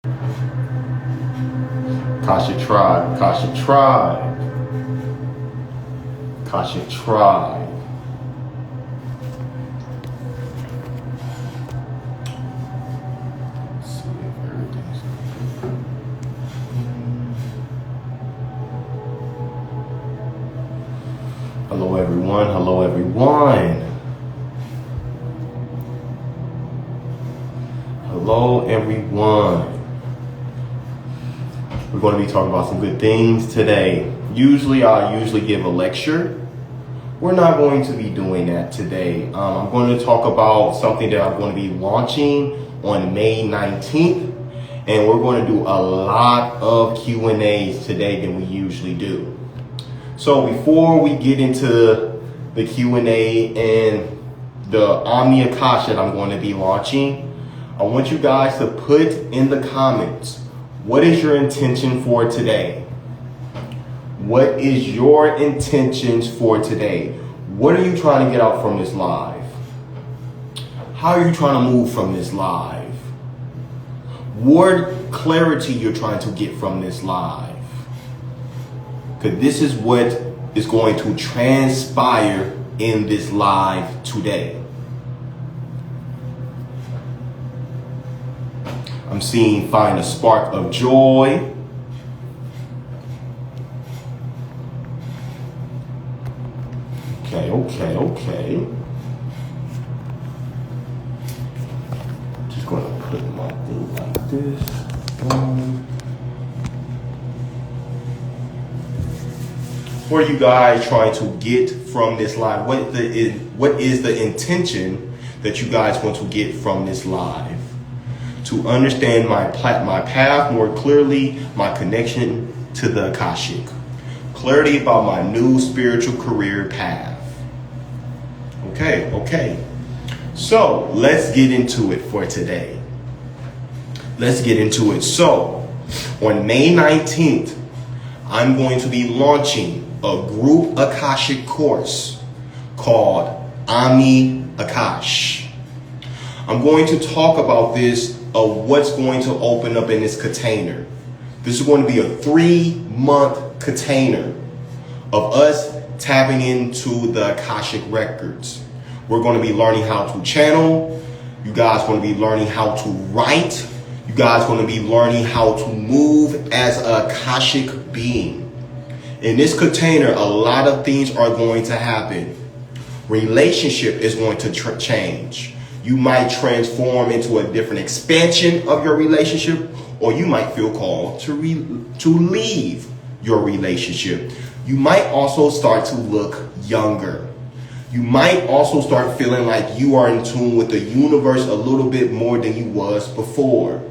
Akashic tribe, Akashic tribe, Akashic tribe. Let's see if everything's good. Hello everyone, hello everyone. Hello everyone. We're going to be talking about some good things today. I usually give a lecture. We're not going to be doing that today. I'm going to talk about something that I'm going to be launching on May 19th. And we're going to do a lot of Q&As today than we usually do. So before we get into the Q&A and the Omni Akash that I'm going to be launching, I want you guys to put in the comments, what is your intention for today? What is your intentions for today? What are you trying to get out from this live? How are you trying to move from this live? What clarity you're trying to get from this live? Because this is what is going to transpire in this live today. I'm seeing find a spark of joy. Okay. Just gonna put my thing like this. What are you guys trying to get from this live? What is the intention that you guys want to get from this live? To understand my path more clearly, my connection to the Akashic. Clarity about my new spiritual career path. Okay. So let's get into it for today. Let's get into it. So on May 19th, I'm going to be launching a group Akashic course called Omni Akash. I'm going to talk about this of what's going to open up in this container. This is going to be a 3-month container of us tapping into the Akashic records. We're going to be learning how to channel. You guys are going to be learning how to write. You guys are going to be learning how to move as an Akashic being. In this container, a lot of things are going to happen. Relationship is going to change. You might transform into a different expansion of your relationship, or you might feel called to leave your relationship. You might also start to look younger. You might also start feeling like you are in tune with the universe a little bit more than you was before.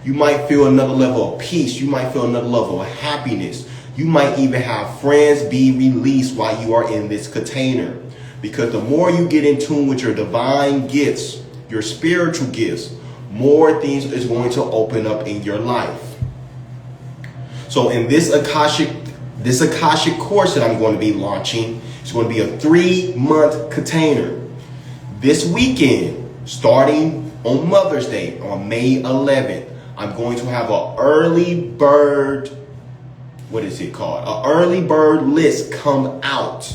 You might feel another level of peace. You might feel another level of happiness. You might even have friends be released while you are in this container. Because the more you get in tune with your divine gifts, your spiritual gifts, more things is going to open up in your life. So in this Akashic course that I'm going to be launching, it's going to be a 3-month container. This weekend, starting on Mother's Day, on May 11th, I'm going to have an early bird, An early bird list come out.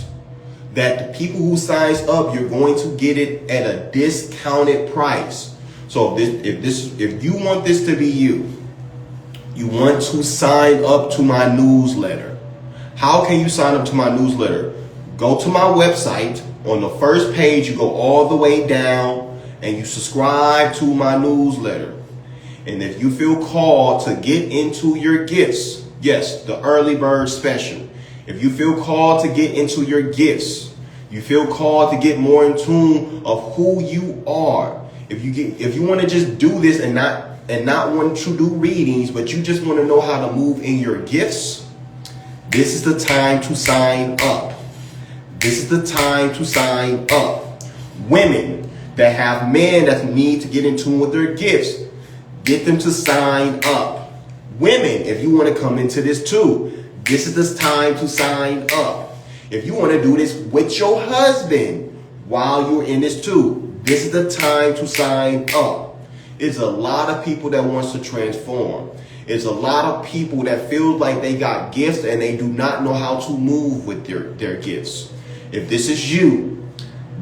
That the people who signs up, you're going to get it at a discounted price. So if you want this to be you want to sign up to my newsletter. How can you sign up to my newsletter? Go to my website. On the first page, you go all the way down and you subscribe to my newsletter. And if you feel called to get into your gifts, yes, the early bird special. If you feel called to get into your gifts, you feel called to get more in tune of who you are. If you want to just do this and not want to do readings, but you just want to know how to move in your gifts, this is the time to sign up. This is the time to sign up. Women that have men that need to get in tune with their gifts, get them to sign up. Women, if you want to come into this too, this is the time to sign up. If you want to do this with your husband while you're in this too, this is the time to sign up. It's a lot of people that wants to transform. It's a lot of people that feel like they got gifts and they do not know how to move with their gifts. If this is you,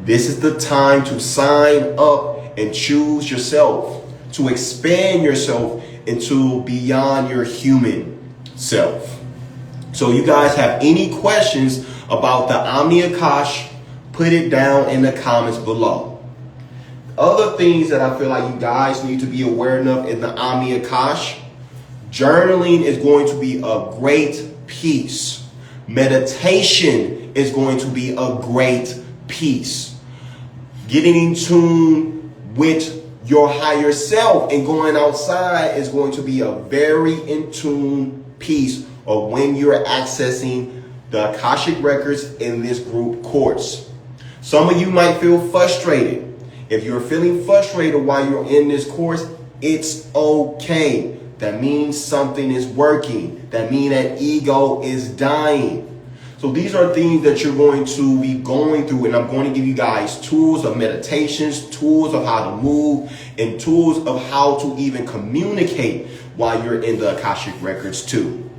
this is the time to sign up and choose yourself, to expand yourself into beyond your human self. So you guys have any questions about the Omni Akash, put it down in the comments below. Other things that I feel like you guys need to be aware of in the Omni Akash, journaling is going to be a great piece. Meditation is going to be a great piece. Getting in tune with your higher self and going outside is going to be a very in tune piece of when you're accessing the Akashic records in this group course. Some of you might feel frustrated. If you're feeling frustrated while you're in this course, it's okay. That means something is working. That means that ego is dying. So these are things that you're going to be going through, and I'm going to give you guys tools of meditations, tools of how to move, and tools of how to even communicate while you're in the Akashic records too.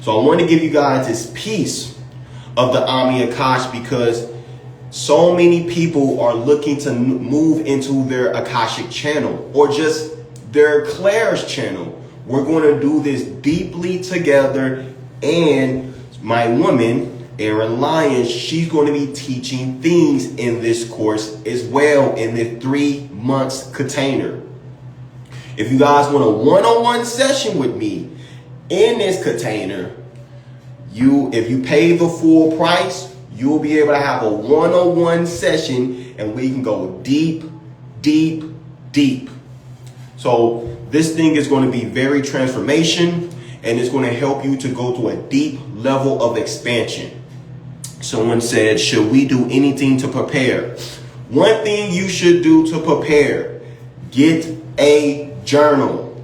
So I want to give you guys this piece of the Omni Akash because so many people are looking to move into their Akashic channel or just their Claire's channel. We're going to do this deeply together, and my woman, Erin Lyons, she's going to be teaching things in this course as well in the 3 months container. If you guys want a one-on-one session with me in this container, if you pay the full price, you'll be able to have a one-on-one session and we can go deep, deep, deep. So this thing is going to be very transformation, and it's going to help you to go to a deep level of expansion. Someone said, should we do anything to prepare? One thing you should do to prepare, get a journal.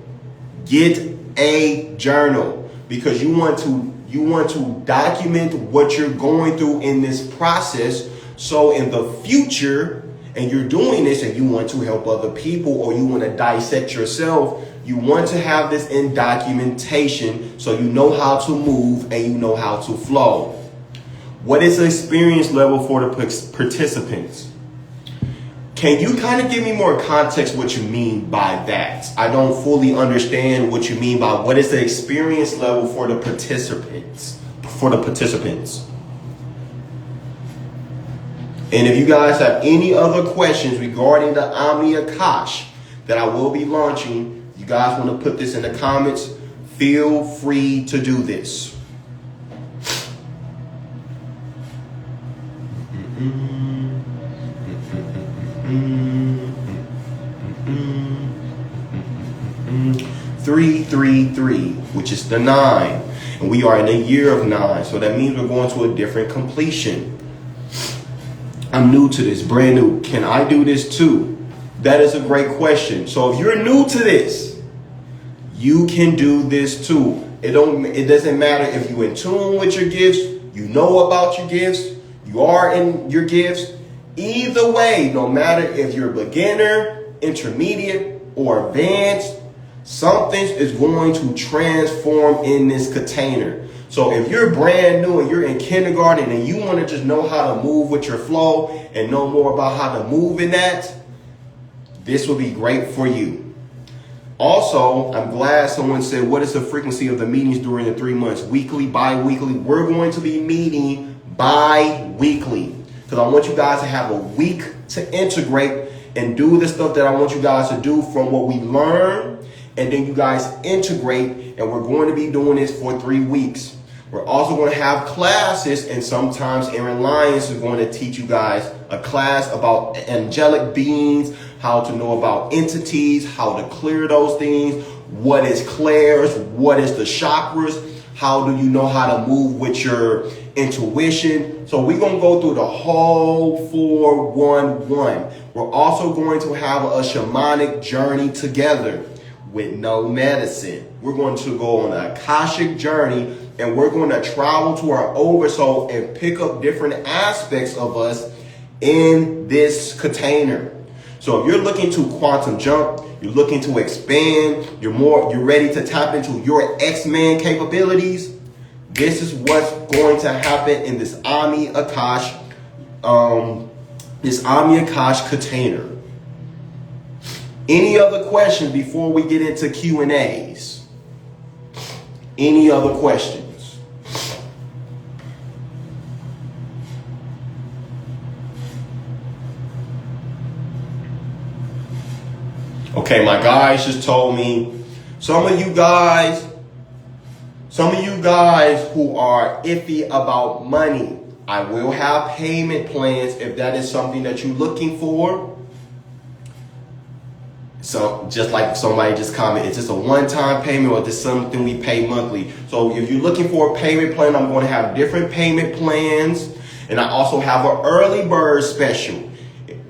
Get a journal because you want to document what you're going through in this process. So in the future, and you're doing this and you want to help other people or you want to dissect yourself, you want to have this in documentation so you know how to move and you know how to flow. What is the experience level for the participants? Can you kind of give me more context what you mean by that? I don't fully understand what you mean by what is the experience level for the participants. And if you guys have any other questions regarding the Omni Akash that I will be launching, you guys want to put this in the comments, feel free to do this. Three, 3, which is the 9. And we are in a year of 9. So that means we're going to a different completion. I'm new to this, brand new. Can I do this too? That is a great question. So if you're new to this, you can do this too. It doesn't matter if you're in tune with your gifts, you know about your gifts, you are in your gifts. Either way, no matter if you're beginner, intermediate, or advanced, something is going to transform in this container. So if you're brand new and you're in kindergarten and you want to just know how to move with your flow and know more about how to move in that, this will be great for you. Also, I'm glad someone said, what is the frequency of the meetings during the 3 months? Weekly, bi-weekly? We're going to be meeting bi-weekly because I want you guys to have a week to integrate and do the stuff that I want you guys to do from what we learn, and then you guys integrate, and we're going to be doing this for 3 weeks. We're also going to have classes, and sometimes Erin Lyons is going to teach you guys a class about angelic beings, how to know about entities, how to clear those things, what is clairs, what is the chakras, how do you know how to move with your intuition. So we're going to go through the whole 411. We're also going to have a shamanic journey together with no medicine. We're going to go on an Akashic journey, and we're going to travel to our oversoul and pick up different aspects of us in this container. So if you're looking to quantum jump, you're looking to expand, you're ready to tap into your X-Men capabilities, this is what's going to happen in this Omni Akash, container. Any other questions before we get into Q&As? Any other questions? Okay, my guys just told me some of you guys who are iffy about money, I will have payment plans if that is something that you're looking for. So just like somebody just commented, it's just a one-time payment or just something we pay monthly. So if you're looking for a payment plan, I'm going to have different payment plans. And I also have an early bird special.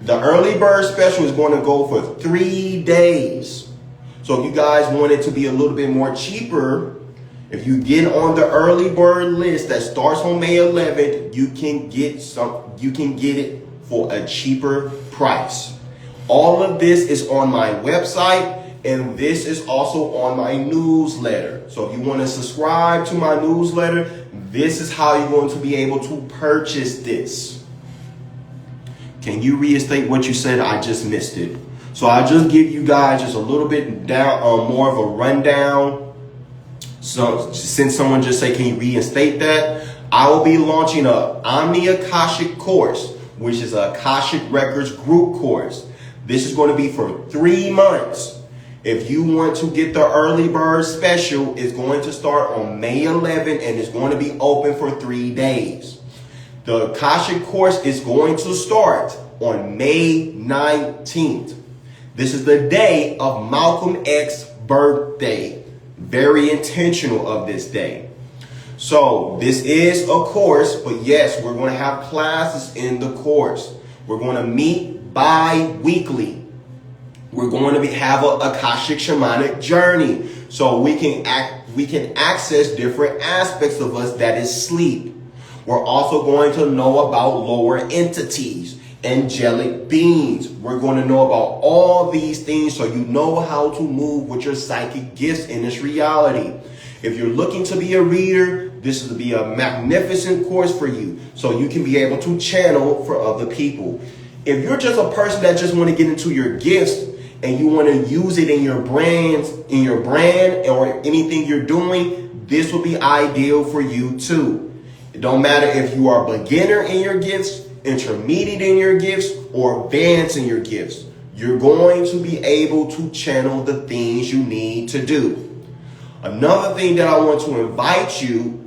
The early bird special is going to go for 3 days. So if you guys want it to be a little bit more cheaper, if you get on the early bird list that starts on May 11th, you can get it for a cheaper price. All of this is on my website, and this is also on my newsletter. So if you want to subscribe to my newsletter, this is how you're going to be able to purchase this. Can you reinstate what you said? I just missed it. So I'll just give you guys just a little bit more of a rundown. So since someone just said, can you reinstate that? I will be launching a Omni Akashic course, which is a Akashic Records group course. This is going to be for 3 months. If you want to get the early bird special, it's going to start on May 11th and it's going to be open for 3 days. The Akashic course is going to start on May 19th. This is the day of Malcolm X's birthday. Very intentional of this day. So this is a course, but yes, we're going to have classes in the course. We're going to meet bi-weekly. We're going to have an Akashic shamanic journey, so we can access different aspects of us, that is sleep. We're also going to know about lower entities, angelic beings. We're going to know about all these things so you know how to move with your psychic gifts in this reality. If you're looking to be a reader, this will be a magnificent course for you, so you can be able to channel for other people. If you're just a person that just want to get into your gifts and you want to use it in your brand or anything you're doing, this will be ideal for you too. It don't matter if you are a beginner in your gifts, intermediate in your gifts, or advanced in your gifts. You're going to be able to channel the things you need to do. Another thing that I want to invite you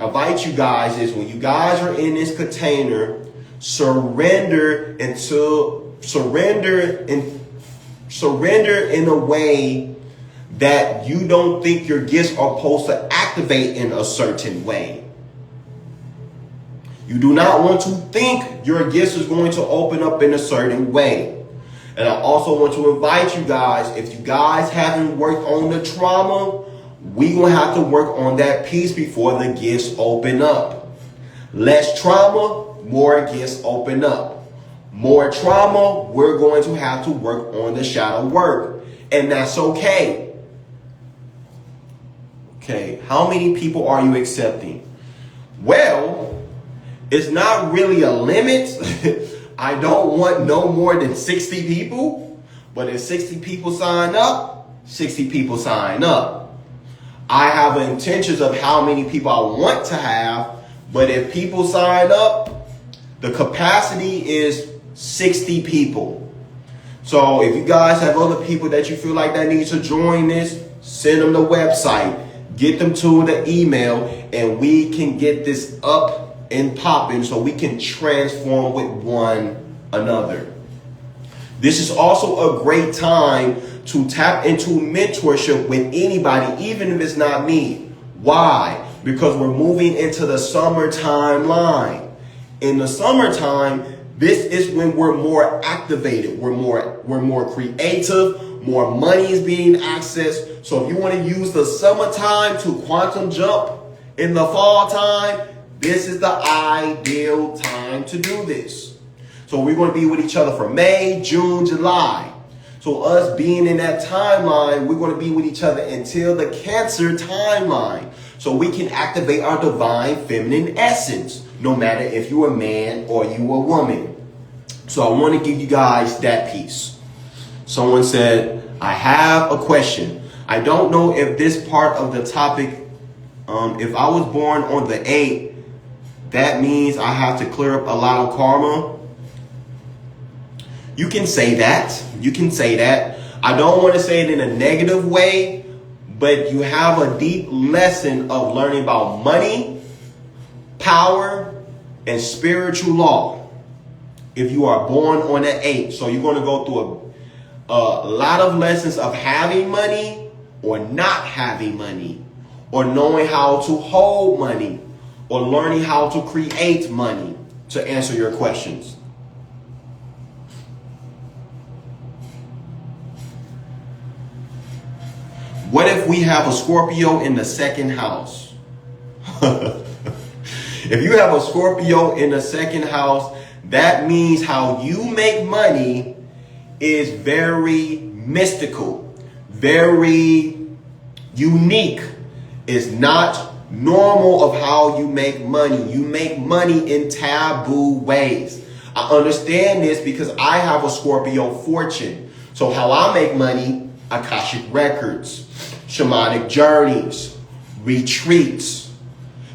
guys is, when you guys are in this container, surrender in a way that you don't think your gifts are supposed to activate in a certain way. You do not want to think your gifts is going to open up in a certain way. And I also want to invite you guys, if you guys haven't worked on the trauma, we're going to have to work on that piece before the gifts open up. Less trauma, more gifts open up. More trauma, we're going to have to work on the shadow work. And that's okay. Okay, how many people are you accepting? Well, it's not really a limit. I don't want no more than 60 people. But if 60 people sign up, 60 people sign up. I have intentions of how many people I want to have. But if people sign up, the capacity is 60 people. So if you guys have other people that you feel like that need to join this, send them the website, get them to the email, and we can get this up and popping so we can transform with one another. This is also a great time to tap into mentorship with anybody, even if it's not me. Why? Because we're moving into the summertime line. In the summertime, this is when we're more activated. We're more creative. More money is being accessed. So if you want to use the summertime to quantum jump in the fall time, this is the ideal time to do this. So we're going to be with each other for May, June, July. So us being in that timeline, we're going to be with each other until the Cancer timeline. So we can activate our divine feminine essence, no matter if you're a man or you a woman. So I want to give you guys that piece. Someone said, I have a question. I don't know if this part of the topic, if I was born on the 8th, that means I have to clear up a lot of karma. You can say that. You can say that. I don't want to say it in a negative way, but you have a deep lesson of learning about money, power, and spiritual law if you are born on the 8th. So you're going to go through a lot of lessons of having money or not having money, or knowing how to hold money, or learning how to create money, to answer your questions. What if we have a Scorpio in the second house? If you have a Scorpio in the second house, that means how you make money is very mystical, very unique. It's not normal of how you make money. You make money in taboo ways. I understand this because I have a Scorpio fortune. So how I make money, Akashic records, shamanic journeys, retreats.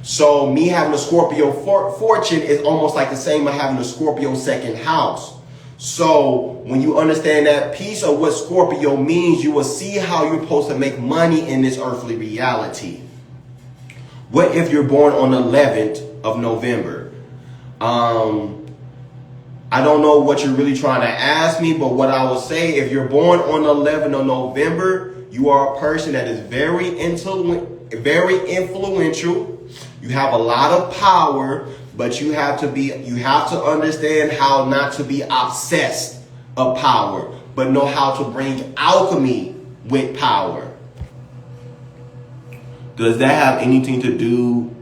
So me having a Scorpio fortune is almost like the same as having a Scorpio second house. So when you understand that piece of what Scorpio means, you will see how you're supposed to make money in this earthly reality. What if you're born on the 11th of November? I don't know what you're really trying to ask me, but what I will say, if you're born on the 11th of November, you are a person that is very influential. You have a lot of power, but you have to understand how not to be obsessed of power, but know how to bring alchemy with power. Does that have anything to do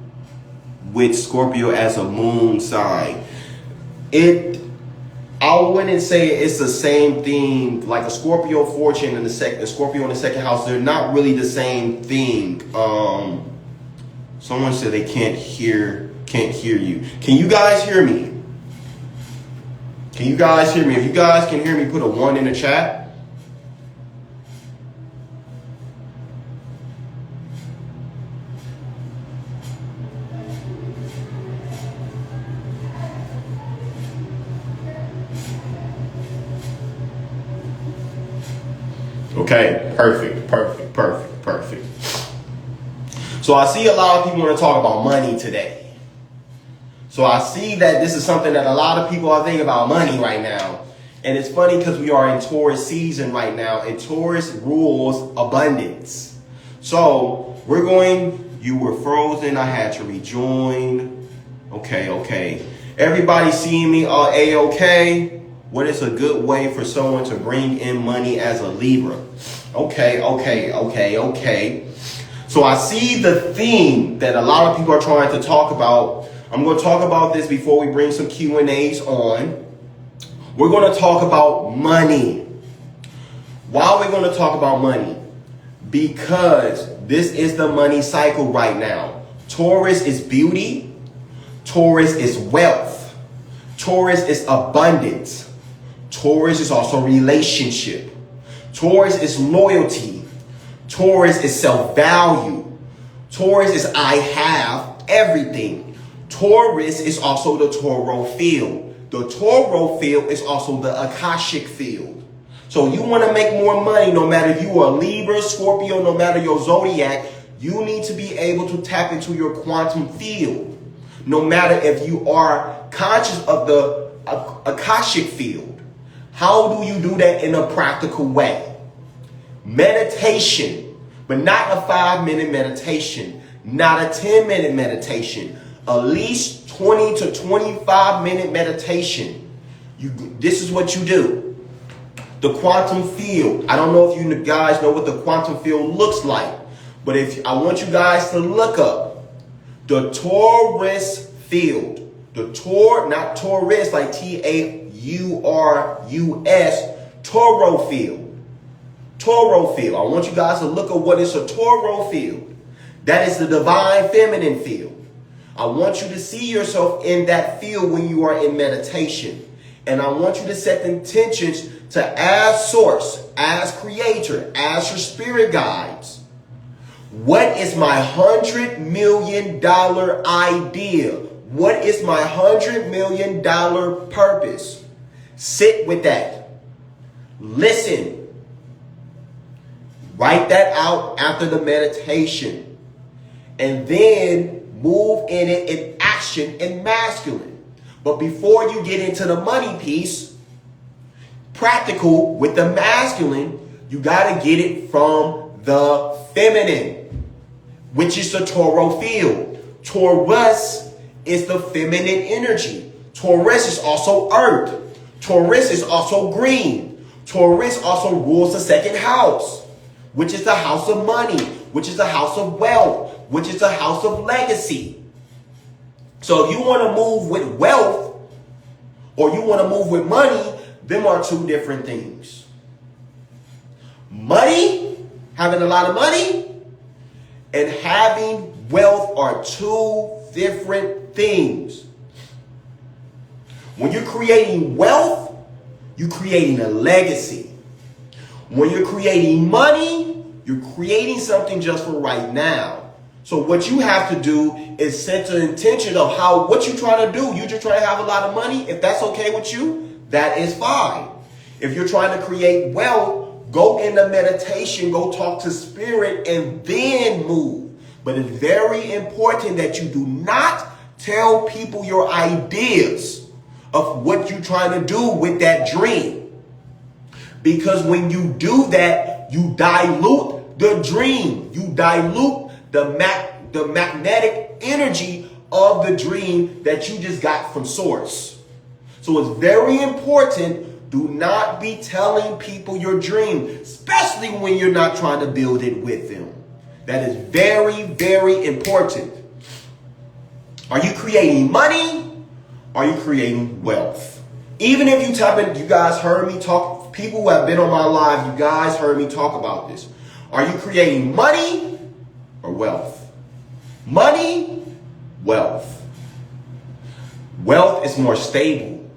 with Scorpio as a moon sign? I wouldn't say it's the same thing. Like a Scorpio fortune and a Scorpio in the second house, they're not really the same thing. Someone said they can't hear you. Can you guys hear me? Can you guys hear me? If you guys can hear me, put a 1 in the chat. Okay, perfect. So I see a lot of people want to talk about money today. So I see that this is something that a lot of people are thinking about, money right now. And it's funny because we are in Taurus season right now, and Taurus rules abundance. So you were frozen, I had to rejoin. Okay. Everybody seeing me A-okay? What is a good way for someone to bring in money as a Libra? Okay. So I see the theme that a lot of people are trying to talk about. I'm going to talk about this before we bring some Q&As on. We're going to talk about money. Why are we going to talk about money? Because this is the money cycle right now. Taurus is beauty. Taurus is wealth. Taurus is abundance. Taurus is also relationship. Taurus is loyalty. Taurus is self-value. Taurus is I have everything. Taurus is also the Toro field. The Toro field is also the Akashic field. So you want to make more money, no matter if you are Libra, Scorpio, no matter your zodiac, you need to be able to tap into your quantum field. No matter if you are conscious of the Akashic field. How do you do that in a practical way? Meditation, but not a 5-minute meditation, not a 10-minute meditation, at least 20 to 25-minute meditation. This is what you do. The quantum field. I don't know if you guys know what the quantum field looks like, but I want you guys to look up the Taurus field. Not Taurus like Taurus, Toro field. Toro field. I want you guys to look at what is a Toro field. That is the divine feminine field. I want you to see yourself in that field when you are in meditation. And I want you to set the intentions to ask source, ask creator, ask your spirit guides. What is my $100 million idea? What is my $100 million purpose? Sit with that. Listen. Write that out after the meditation. And then move in it in action and masculine. But before you get into the money piece, practical with the masculine, you got to get it from the feminine, which is the Toro field. Taurus is the feminine energy. Taurus is also earth. Taurus is also green. Taurus also rules the second house, which is the house of money, which is the house of wealth, which is the house of legacy. So if you want to move with wealth or you want to move with money, them are two different things. Money, having a lot of money, and having wealth are two different things. When you're creating wealth, you're creating a legacy. When you're creating money, you're creating something just for right now. So what you have to do is set the intention of what you're trying to do. You're just trying to have a lot of money. If that's okay with you, that is fine. If you're trying to create wealth, go into meditation, go talk to spirit, and then move. But it's very important that you do not tell people your ideas of what you're trying to do with that dream. Because when you do that, you dilute the dream. You dilute the magnetic energy of the dream that you just got from source. So it's very important. Do not be telling people your dream, especially when you're not trying to build it with them. That is very, very important. Are you creating money? Are you creating wealth? Even if you type in, you guys heard me talk, people who have been on my live, you guys heard me talk about this. Are you creating money or wealth? Money, wealth. Wealth is more stable.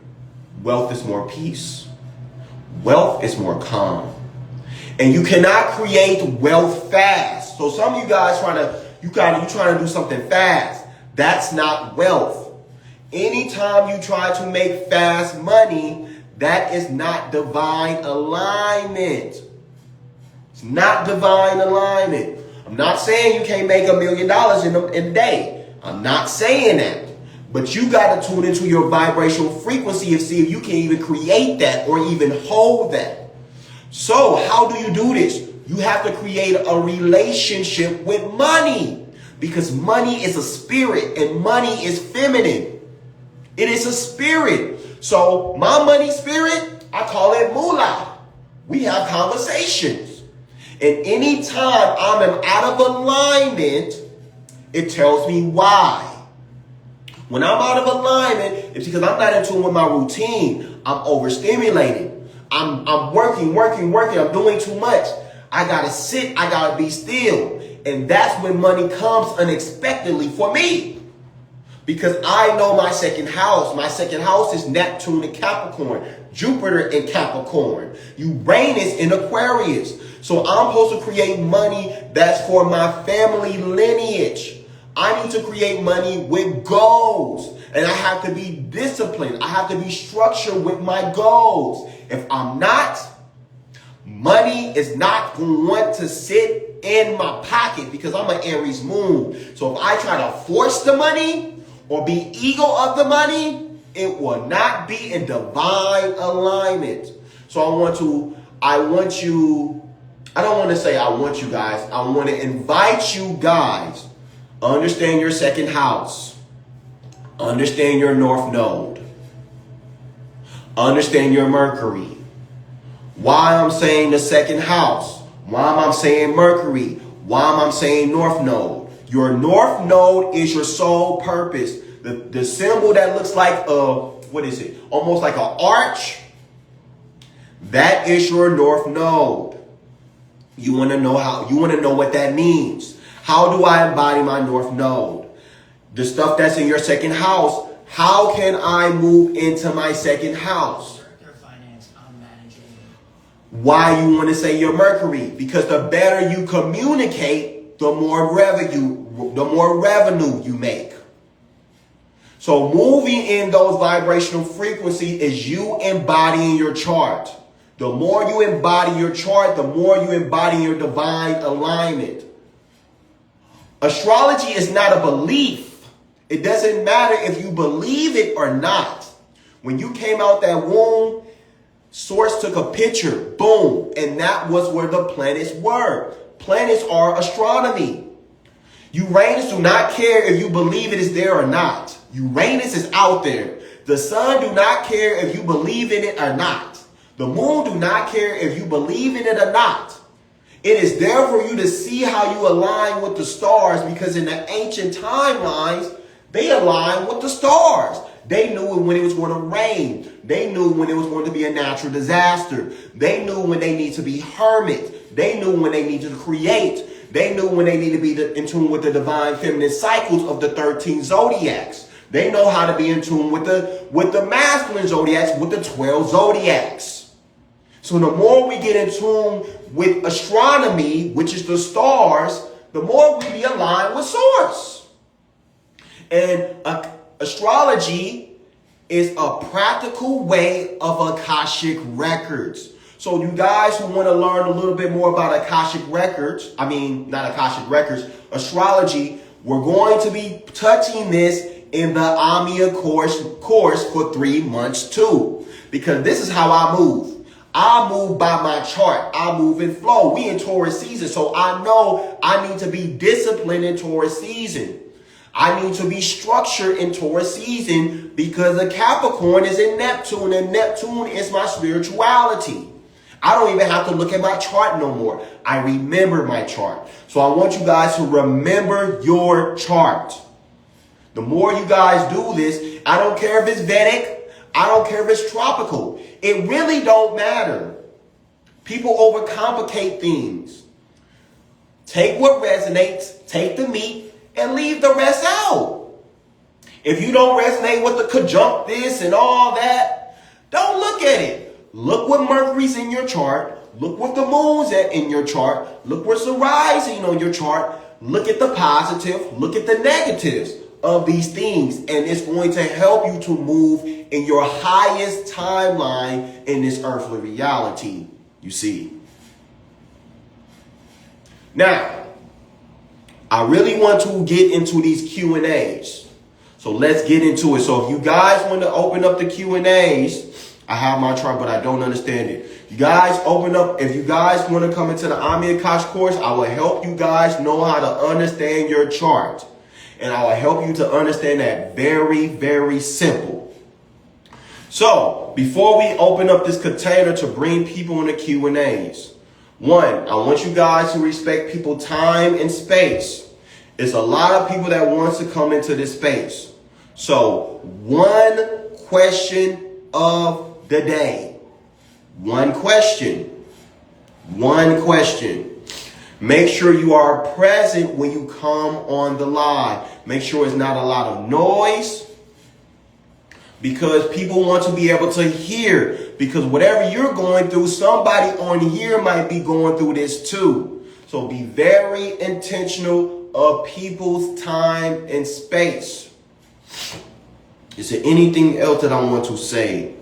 Wealth is more peace. Wealth is more calm. And you cannot create wealth fast. So some of you guys you trying to do something fast. That's not wealth. Anytime you try to make fast money, that is not divine alignment. It's not divine alignment. I'm not saying you can't make $1 million in a day. I'm not saying that. But you got to tune into your vibrational frequency and see if you can even create that or even hold that. So how do you do this? You have to create a relationship with money, because money is a spirit and money is feminine. It is a spirit. So my money spirit, I call it moolah. We have conversations. And anytime I'm out of alignment, it tells me why. When I'm out of alignment, it's because I'm not in tune with my routine. I'm overstimulated. I'm working. I'm doing too much. I got to sit. I got to be still. And that's when money comes unexpectedly for me. Because I know my second house. My second house is Neptune in Capricorn, Jupiter in Capricorn, Uranus in Aquarius. So I'm supposed to create money that's for my family lineage. I need to create money with goals. And I have to be disciplined. I have to be structured with my goals. If I'm not, money is not going to want to sit in my pocket because I'm an Aries moon. So if I try to force the money or be ego of the money, it will not be in divine alignment. So I don't want to say I want you guys. I want to invite you guys. Understand your second house. Understand your north node. Understand your Mercury. Why I'm saying the second house. Why am I saying Mercury? Why am I saying north node? Your north node is your soul purpose. The symbol that looks like what is it? Almost like an arch. That is your north node. You want to know what that means. How do I embody my North Node? The stuff that's in your second house, how can I move into my second house? Their finance, I'm managing. Why you want to say your Mercury? Because the better you communicate, the more revenue you make. So moving in those vibrational frequencies is you embodying your chart. The more you embody your chart, the more you embody your divine alignment. Astrology is not a belief. It doesn't matter if you believe it or not. When you came out that womb, Source took a picture, boom, and that was where the planets were. Planets are astronomy. Uranus do not care if you believe it is there or not. Uranus is out there. The sun do not care if you believe in it or not. The moon do not care if you believe in it or not. It is there for you to see how you align with the stars, because in the ancient timelines, they align with the stars. They knew when it was going to rain. They knew when it was going to be a natural disaster. They knew when they need to be hermits. They knew when they need to create. They knew when they need to be in tune with the divine feminine cycles of the 13 zodiacs. They know how to be in tune with the masculine zodiacs, with the 12 zodiacs. So the more we get in tune with astronomy, which is the stars, the more we be aligned with Source. And astrology is a practical way of Akashic records. So you guys who want to learn a little bit more about Akashic records, not Akashic records, astrology, we're going to be touching this in the Omnia course for 3 months too. Because this is how I move. I move by my chart. I move in flow. We in Taurus season, so I know I need to be disciplined in Taurus season. I need to be structured in Taurus season because the Capricorn is in Neptune, and Neptune is my spirituality. I don't even have to look at my chart no more. I remember my chart. So I want you guys to remember your chart. The more you guys do this, I don't care if it's Vedic, I don't care if it's tropical. It really don't matter. People overcomplicate things. Take what resonates, take the meat, and leave the rest out. If you don't resonate with the conjunct this and all that, don't look at it. Look what Mercury's in your chart. Look what the moon's at in your chart. Look what's the rising on your chart. Look at the positive. Look at the negatives of these things, and it's going to help you to move in your highest timeline in this earthly reality, you see. Now, I really want to get into these Q&As. So let's get into it. So if you guys want to open up the Q&As, I have my chart, but I don't understand it. You guys open up. If you guys want to come into the Omni Akash course, I will help you guys know how to understand your chart. And I will help you to understand that very, very simple. So, before we open up this container to bring people in the Q&As, one, I want you guys to respect people's time and space. It's a lot of people that wants to come into this space. So, one question of the day. One question. One question. Make sure you are present when you come on the live. Make sure it's not a lot of noise, because people want to be able to hear. Because whatever you're going through, somebody on here might be going through this too. So be very intentional of people's time and space. Is there anything else that I want to say?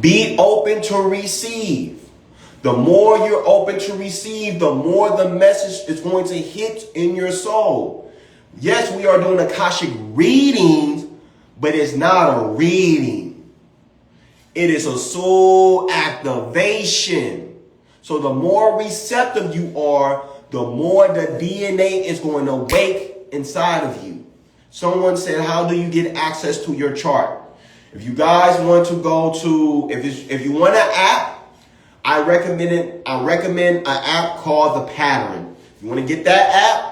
Be open to receive. The more you're open to receive, the more the message is going to hit in your soul. Yes, we are doing Akashic readings, but it's not a reading. It is a soul activation. So the more receptive you are, the more the DNA is going to wake inside of you. Someone said, how do you get access to your chart? If you guys want to go to, if you want an app, I recommend an app called The Pattern. If you want to get that app,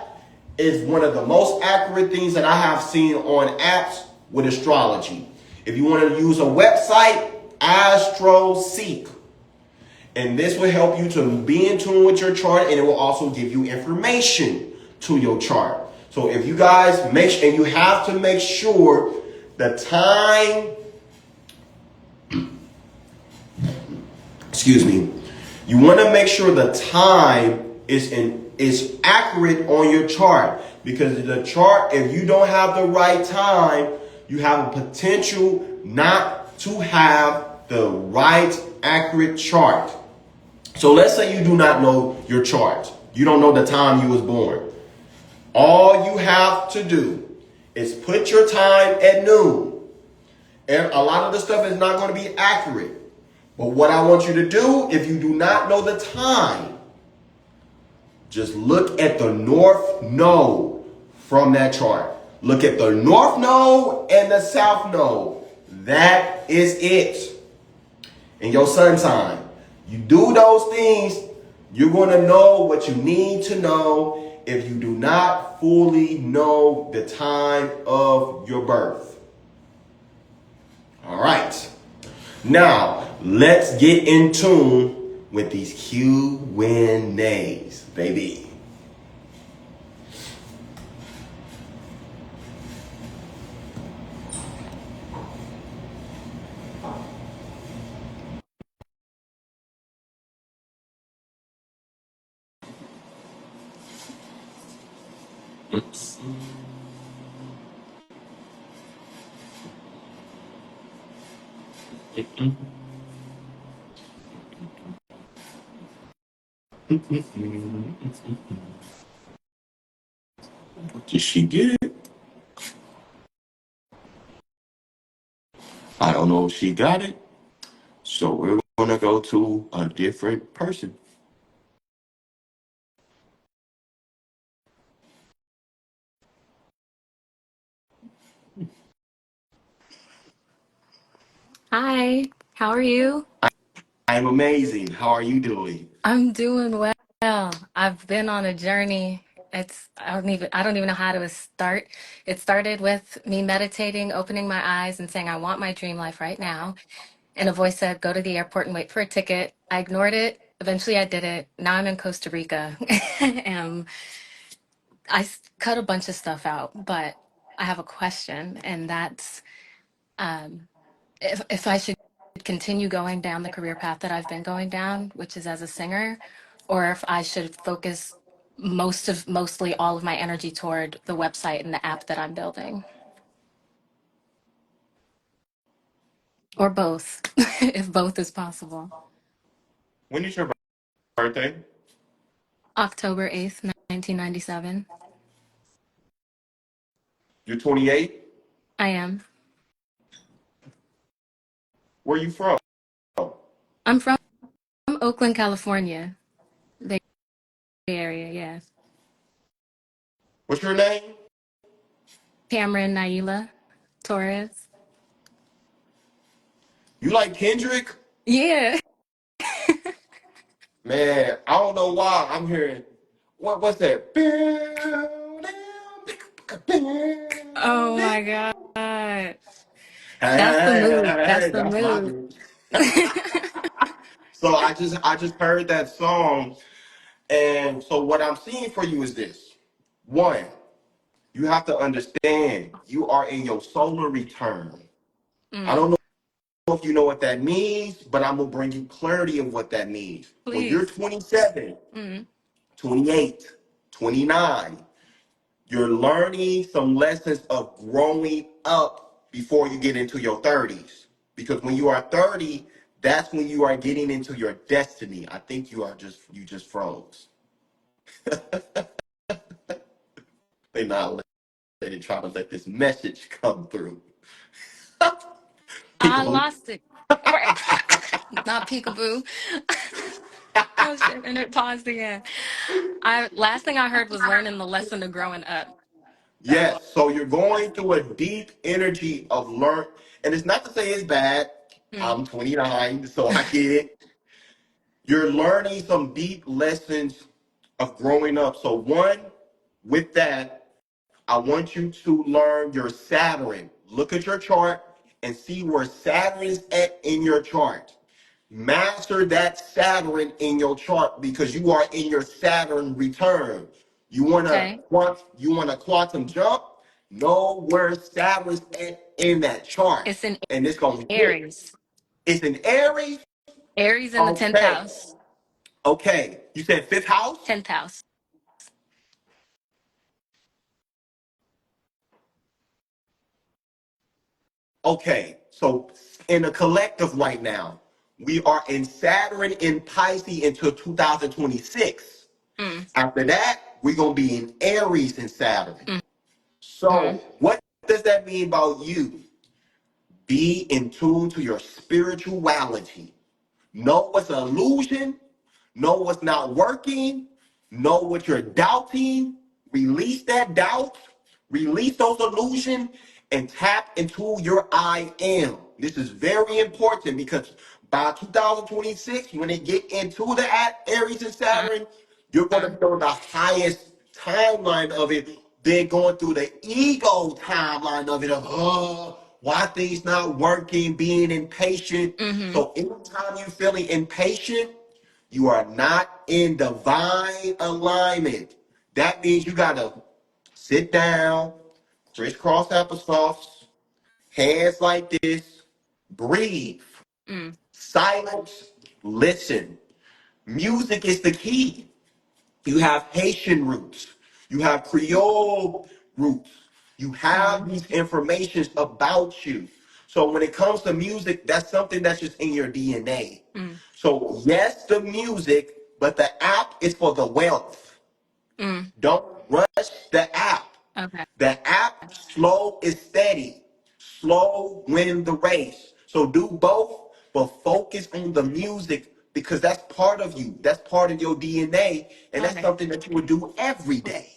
it's one of the most accurate things that I have seen on apps with astrology. If you want to use a website, And this will help you to be in tune with your chart, and it will also give you information to your chart. So if you guys and you have to make sure the time, excuse me, you want to make sure the time is accurate on your chart, because the chart, if you don't have the right time, you have a potential not to have the right accurate chart. So let's say you do not know your chart. You don't know the time you was born. All you have to do is put your time at noon. And a lot of the stuff is not going to be accurate. But what I want you to do, if you do not know the time, just look at the north node from that chart. Look at the north node and the south node. That is it. In your sun sign. You do those things, you're going to know what you need to know if you do not fully know the time of your birth. All right. Now, let's get in tune with these Q&As, baby. Did she get it? I don't know if she got it. So we're going to go to a different person. Hi, how are you? I'm amazing. How are you doing? I'm doing well. I've been on a journey. I don't even know how to start. It started with me meditating, opening my eyes and saying I want my dream life right now. And a voice said, "Go to the airport and wait for a ticket." I ignored it. Eventually I did it. Now I'm in Costa Rica. And cut a bunch of stuff out, but I have a question, and that's if I should continue going down the career path that I've been going down, which is as a singer, or if I should focus mostly all of my energy toward the website and the app that I'm building, or both, if both is possible. When is your birthday? October 8th, 1997. You're 28? I am. Where are you from? I'm from Oakland, California, the Bay Area. Yeah. What's your name? Cameron Naila Torres. You like Kendrick? Yeah. Man, I don't know why I'm hearing what's that? Oh my God. That's the mood. That's Hey, the that's my mood. dude. So I just heard that song, and so what I'm seeing for you is this. One, you have to understand you are in your solar return. I Mm, don't know if you know what that means, but I'm gonna bring you clarity of what that means. When you're please. 27, Mm. 28, 29, you're learning some lessons of growing up before you get into your 30s. Because when you are 30, that's when you are getting into your destiny. I think you just froze. They not letting try to let this message come through. I Peekaboo. lost it. Right. Not peekaboo. Oh shit. And it paused again. I last thing I heard was learning the lesson of growing up. That was all. Yes, so you're going through a deep energy of learn, and it's not to say it's bad. Mm. I'm 29, so I get it. You're learning some deep lessons of growing up. So one, with that, I want you to learn your Saturn. Look at your chart and see where Saturn is at in your chart. Master that Saturn in your chart because you are in your Saturn return. Okay. You want a quantum jump? Know where Saturn's at in that chart, It's in and it's gonna hit. Aries. It's an Aries. Aries in the 10th Okay, house. okay. You said fifth house. 10th house. Okay, so in the collective right now, we are in Saturn in Pisces until 2026. Mm. After that, we're gonna be in Aries and Saturn. Mm-hmm. So, what does that mean about you? Be in tune to your spirituality. Know what's an illusion, know what's not working, know what you're doubting, release that doubt, release those illusions, and tap into your I am. This is very important because by 2026, when they get into the Aries and Saturn, you're going to be on the highest timeline of it. They're going through the ego timeline of it. Of, why things not working, being impatient. Mm-hmm. So anytime you're feeling impatient, you are not in divine alignment. That means you gotta sit down, crisscross applesauce, hands like this, breathe, Mm. silence, listen. Music is the key. You have Haitian roots. You have Creole roots. You have Mm. these informations about you. So when it comes to music, that's something that's just in your DNA. Mm. So yes, the music, but the app is for the wealth. Mm. Don't rush the app. Okay. The app, slow is steady. Slow win the race. So do both, but focus on the music because that's part of you. That's part of your DNA, and All that's right. something that you would do every day.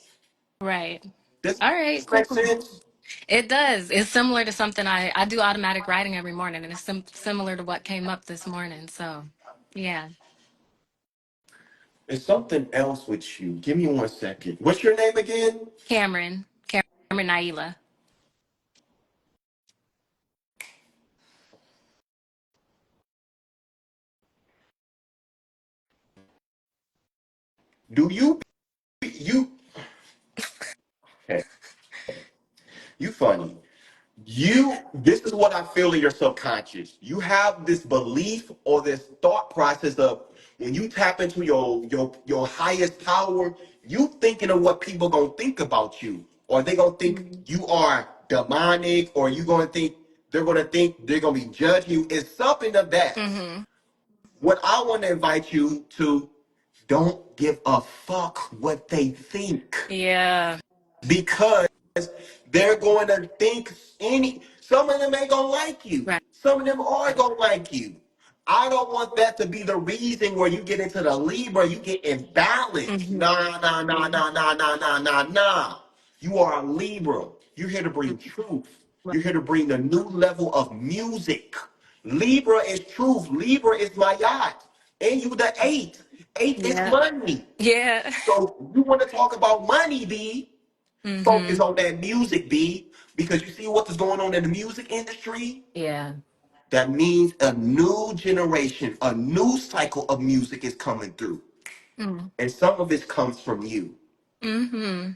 Right. Does All right. this Cool. make Cool. sense? It does. It's similar to something I do automatic writing every morning, and it's similar to what came up this morning. So, yeah. There's something else with you. Give me 1 second. What's your name again? Cameron Naila. Do you? Hey, you funny. This is what I feel in your subconscious. You have this belief or this thought process of when you tap into your highest power, you thinking of what people gonna think about you, or they gonna think Mm-hmm. you are demonic, or you gonna think they're gonna be judging you. It's something of that. Mm-hmm. What I want to invite you to, don't give a fuck what they think Yeah. because they're going to think some of them ain't gonna like you. Right. Some of them are gonna like you. I don't want that to be the reason where you get into the Libra, you get imbalanced. Mm-hmm. Nah, nah, nah, nah, nah, nah, nah, nah, nah. You are a Libra. You're here to bring truth. Right. You're here to bring a new level of music. Libra is truth. Libra is my yacht. And you the eight. Eight is Yeah. money. Yeah. So you want to talk about money, B? Focus Mm-hmm. on that music, B, because you see what is going on in the music industry? Yeah. That means a new generation, a new cycle of music is coming through. Mm. And some of it comes from you. Mm-hmm.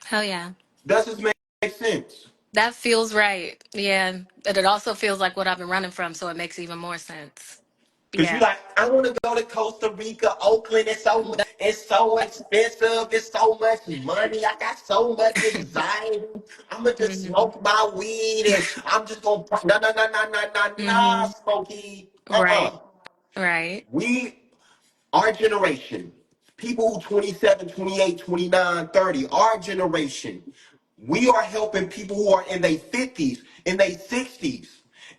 Hell yeah. Does this make sense? That feels right. Yeah. But it also feels like what I've been running from, so it makes even more sense. Because you Yeah. like, I want to go to Costa Rica, Oakland. It's so expensive. It's so much money. I got so much anxiety. I'm gonna just Mm-hmm. smoke my weed and I'm just gonna no no no no no no no Mm-hmm. Smokey. Right. Right. We our generation, people who 27, 28, 29, 30, our generation, we are helping people who are in their 50s, in their 60s.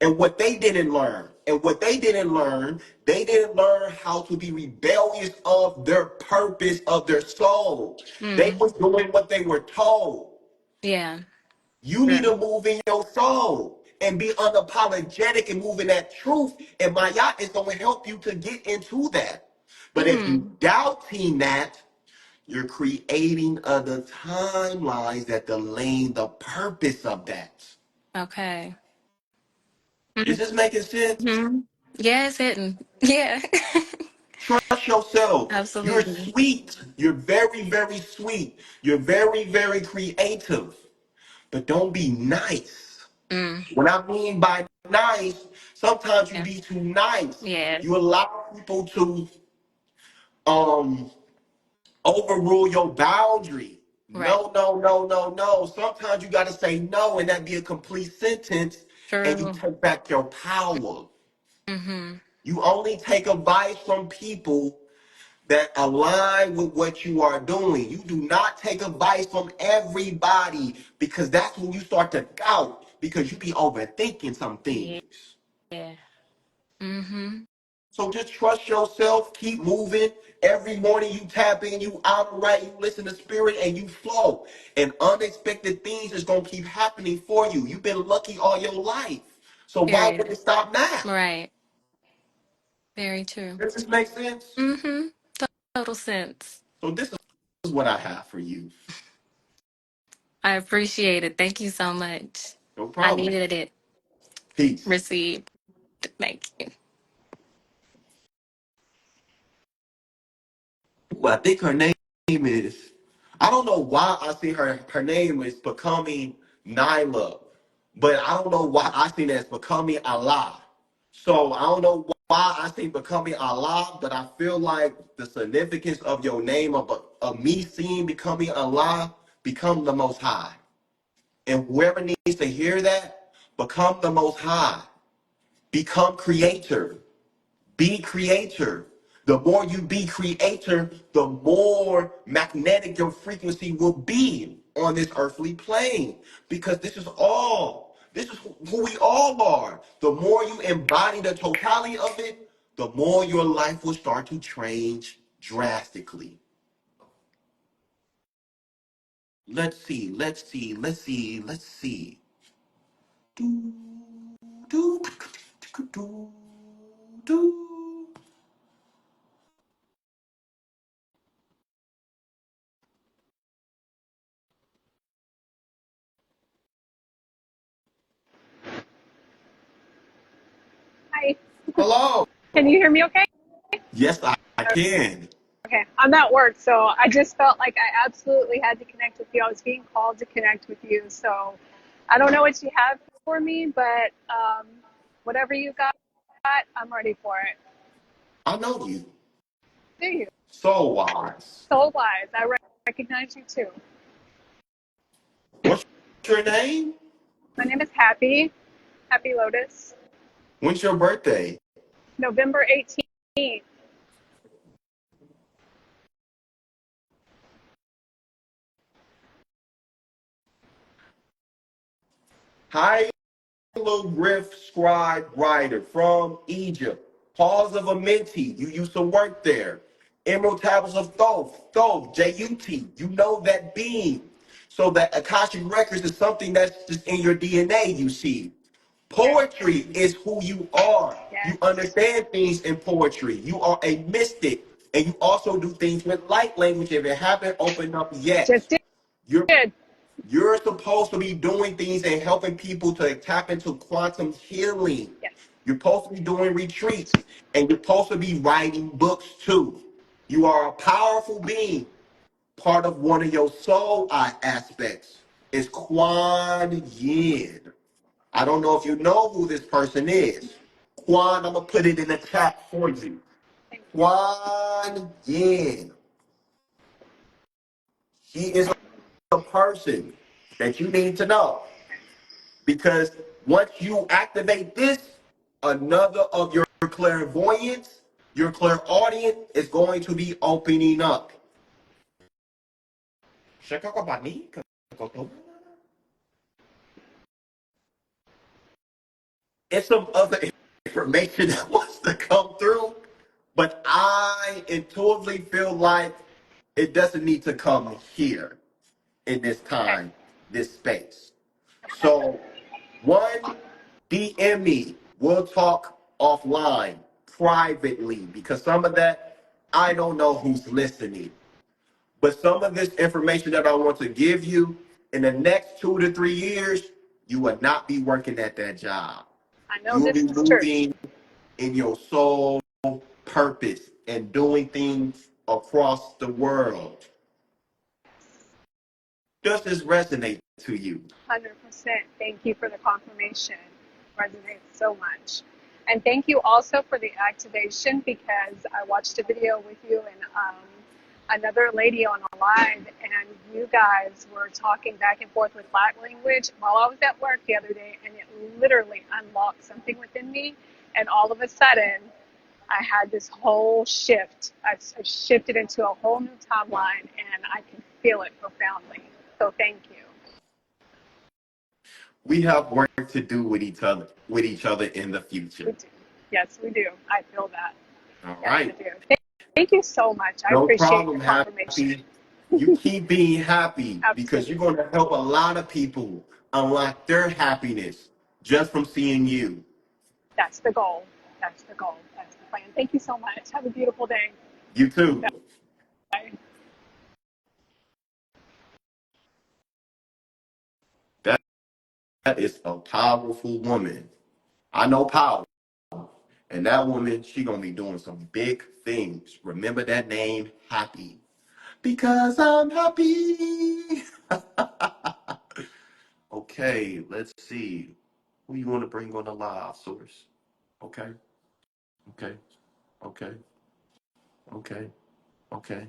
And what they didn't learn, they didn't learn how to be rebellious of their purpose, of their soul. They Mm. was doing what they were told. Yeah. You need Right. to move in your soul and be unapologetic and move in that truth. And my yacht is going to help you to get into that. But if you Mm. doubting that, you're creating other timelines that delay the purpose of that. Okay. Is this making sense? Mm-hmm. Yeah, it's hitting. Yeah. Trust yourself. You're Absolutely. sweet. You're very, very sweet. You're very, very creative. But don't be nice. Mm, What I mean by nice, sometimes you yeah. be too nice. Yeah. You allow people to um overrule your boundary. Right. No, no, no, no, no. Sometimes you gotta say no, and that be a complete sentence, and you True. take back your power. Mm-hmm. You only take advice from people that align with what you are doing. You do not take advice from everybody because that's when you start to doubt because you be overthinking some Yeah. things. Yeah. Mm-hmm. So just trust yourself, keep moving. Every morning you tap in, you operate, you listen to spirit, and you flow. And unexpected things is gonna keep happening for you. You've been lucky all your life. So why would Period. it stop now? Right. Very true. Does this make sense? Mm-hmm. Total sense. So this is what I have for you. I appreciate it. Thank you so much. No I problem. needed it. Peace. Received. Thank you. Ooh, I think her name is. I don't know why I see her name is becoming Nyla, but I don't know why I see that as becoming Allah. So I don't know why I see becoming Allah, but I feel like the significance of your name of me seeing becoming Allah, become the Most High, and whoever needs to hear that, become the Most High, become Creator. Be creator. The more you be creator, the more magnetic your frequency will be on this earthly plane. Because this is who we all are. The more you embody the totality of it, the more your life will start to change drastically. Let's see, let's see, let's see, let's see. Do, do, do, do, do. Hi. Hello. Can you hear me okay? Yes, I can. Okay. I'm at work, so I just felt like I absolutely had to connect with you. I was being called to connect with you. So I don't know what you have for me, but whatever you got, I'm ready for it. I know you. Do you? So wise. Soul wise. I recognize you too. What's your name? My name is Happy. Happy Lotus. When's your birthday? November 18th. Hieroglyph scribe writer from Egypt. Halls of Amenti. You used to work there. Emerald tablets of Thoth. Thoth. J-U-T. You know that being. So that Akashic records is something that's just in your DNA, you see. Yes. Poetry is who you are. You Yes. understand things in poetry. You are a mystic. And you also do things with light language if it haven't opened up yet. Just You're did. you're supposed to be doing things and helping people to tap into quantum healing. Yes. You're supposed to be doing retreats and you're supposed to be writing books too. You are a powerful being. Part of one of your soul aspects is Kuan Yin. I don't know if you know who this person is. Quan, I'm gonna put it in the chat for you. Thank you. Quan Yin. He is a person that you need to know because once you activate this, another of your clairvoyance, your clairaudient is going to be opening up. It's some other information that wants to come through, but I intuitively feel like it doesn't need to come here in this Okay. time, this space. So, one, DM me. We'll talk offline, privately, because some of that, I don't know who's listening. But some of this information that I want to give you in the next 2 to 3 years, you will not be working at that job. I know You will be this is true. moving in your soul purpose and doing things across the world. Does this resonate to you? 100%. Thank you for the confirmation. Resonates so much. And thank you also for the activation because I watched a video with you and another lady on a live, and you guys were talking back and forth with Black language while I was at work the other day, and it literally unlocked something within me. And all of a sudden, I had this whole shift. I've shifted into a whole new timeline, and I can feel it profoundly. So thank you. We have work to do with each other in the We future. do. Yes, we do. I feel that. All Yes, I right. do. Thank you so much. I No appreciate your problem, confirmation. Happy. You keep being happy because you're Absolutely. going to help a lot of people unlock their happiness just from seeing you. That's the goal. That's the goal. That's the plan. Thank you so much. Have a beautiful day. You too. Bye. That, that is a powerful woman. I know power. And that woman, she gonna be doing some big things. Remember that name, Happy. Because I'm happy. Okay, let's see. Who you want to bring on the live source? Okay, okay, okay, okay, okay.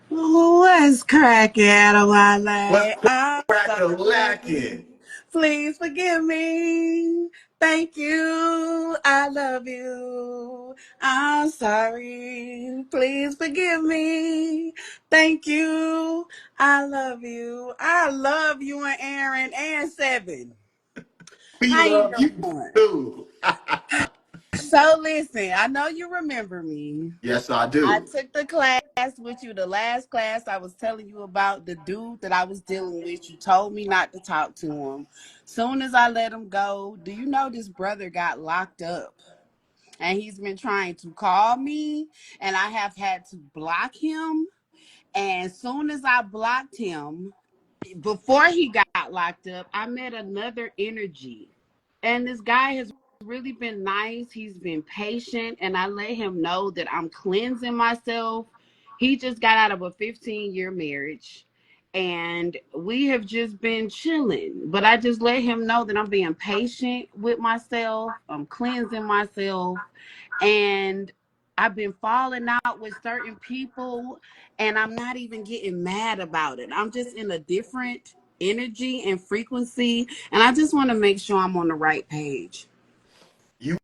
What's cracking, What's Adewale? I'm crack a sorry. lacking? Please forgive me. Thank you. I love you. I'm sorry. Please forgive me. Thank you. I love you. I love you and Aaron and Seven. We How you love you doing? too. So listen, I know you remember me. Yes, I I do. took the class with you, the last class I was telling you about the dude that I was dealing with. You told me not to talk to him. Soon as I let him go, do you know this brother got locked up? And he's been trying to call me, and I have had to block him. And soon as I blocked him, before he got locked up, I met another energy. And this guy has really been nice. He's been patient. And I let him know that I'm cleansing myself. He just got out of a 15-year marriage. And we have just been chilling. But I just let him know that I'm being patient with myself. I'm cleansing myself. And I've been falling out with certain people. And I'm not even getting mad about it. I'm just in a different energy and frequency, and I just want to make sure I'm on the right page. You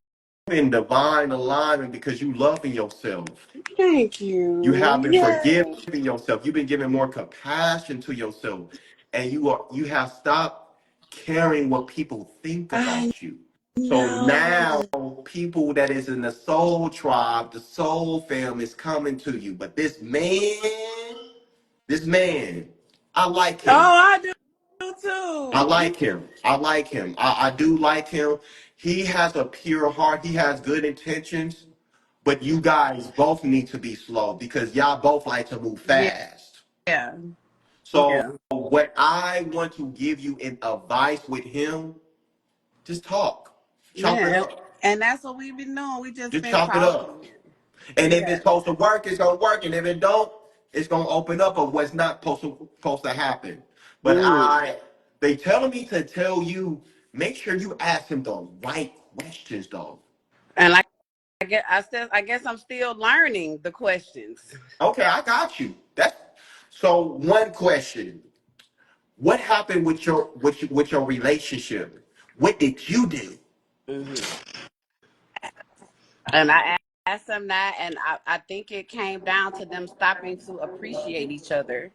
in divine alignment because you loving yourself. Thank You you. have been forgiving Yeah. yourself. You've been giving more compassion to yourself. And you have stopped caring what people think I about you. So now know. people that is in the soul tribe, the soul fam is coming to you. But this man, I like Oh, him. I do I too. like him. I like him. I do like him. He has a pure heart. He has good intentions. But you guys both need to be slow because y'all both like to move Yeah. fast. Yeah. So Yeah. what I want to give you in advice with him, just talk. Chop it Yeah. up. And that's what we've been doing. We just Just been chop it up. talking. And if it's Yeah. supposed to work, it's gonna work. And if it don't, it's gonna open up of what's not supposed to happen. But Mm. they telling me to tell you, make sure you ask him the right questions though. And like I guess I'm still learning the questions. Okay, I got you. That's so one question. What happened with your relationship? What did you do? Hmm. And I asked them that, and I think it came down to them stopping to appreciate each other.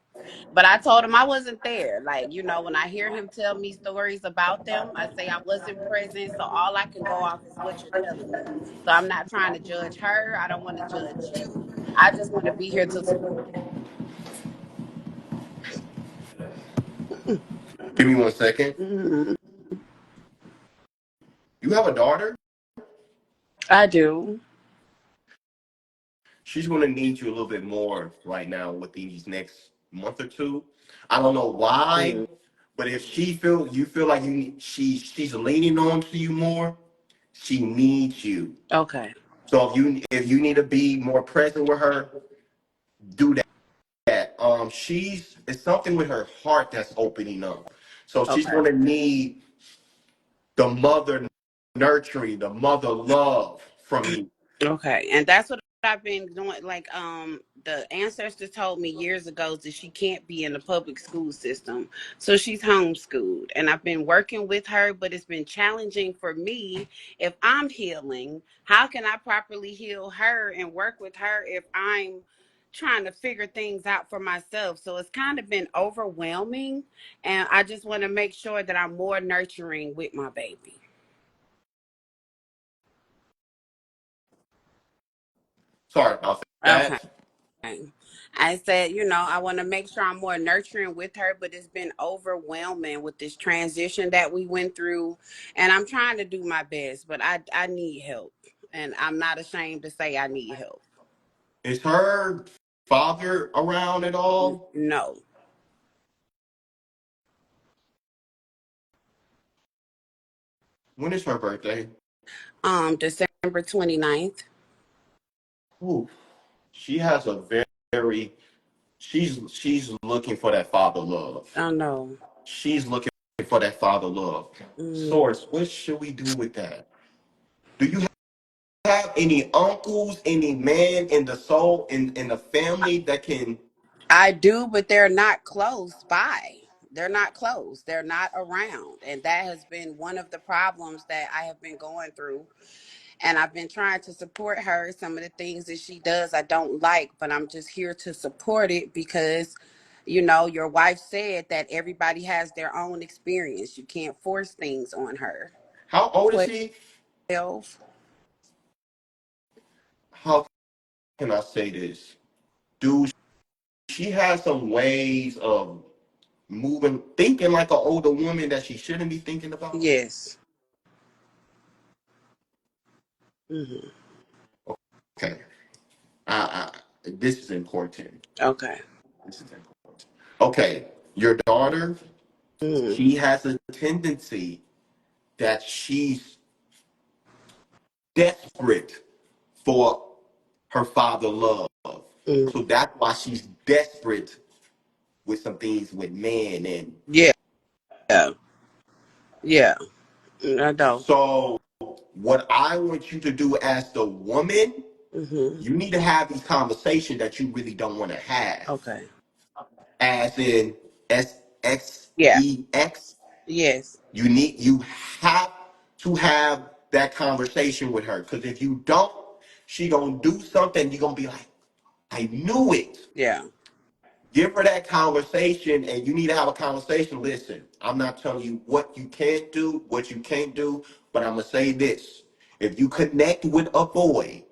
But I told him I wasn't there. Like, when I hear him tell me stories about them, I say I wasn't present. So all I can go off is what you're telling me. So I'm not trying to judge her. I don't want to judge you. I just want to be here to. Give me 1 second. Mhm. You have a daughter? I do. she's going to need you a little bit more right now within these next month or two. I don't know why, Mm, but if you feel like she's leaning on to you more, she needs you. okay. So if you need to be more present with her, do that. She's it's something with her heart that's opening up. So she's Okay. going to need the mother nurturing, the mother love from you. Okay, and that's what I've been doing. Like, the ancestors told me years ago that she can't be in the public school system, so she's homeschooled. And I've been working with her, but it's been challenging for me. If I'm healing, how can I properly heal her and work with her if I'm trying to figure things out for myself? So it's kind of been overwhelming, and I just want to make sure that I'm more nurturing with my baby. Sorry about Okay. that. I said, I want to make sure I'm more nurturing with her, but it's been overwhelming with this transition that we went through. And I'm trying to do my best, but I need help. And I'm not ashamed to say I need help. Is her father around at all? No. When is her birthday? December 29th. Ooh, she has a very she's looking for that father love. Oh, no. She's looking for that father love. Mm, Source, what should we do with that? Do you have any uncles, any man in the soul in the family that can? I do, but they're not close by. They're not close. They're not around. And that has been one of the problems that I have been going through, and I've been trying to support her. Some of the things that she does I don't like, but I'm just here to support it because your wife said that everybody has their own experience. You can't force things on her. How old is she? 12. How can I say this? Do she has some ways of moving, thinking like an older woman that she shouldn't be thinking about? Yes. Hmm. Okay, this is important. Okay. This is important. Okay, your daughter, Hmm. she has a tendency that she's desperate for her father love. Hmm. So that's why she's desperate with some things with men. And Yeah. Yeah. I know. so what I want you to do as the woman, Hmm. you need to have these conversations that you really don't want to have. Okay. As in Yeah. sex. Yes. You have to have that conversation with her. Because if you don't, she gonna do something, you're gonna be like, I knew it. Yeah. Give her that conversation, and you need to have a conversation. Listen, I'm not telling you what you can't do, what you can't do, but I'm gonna say this: if you connect with a boy,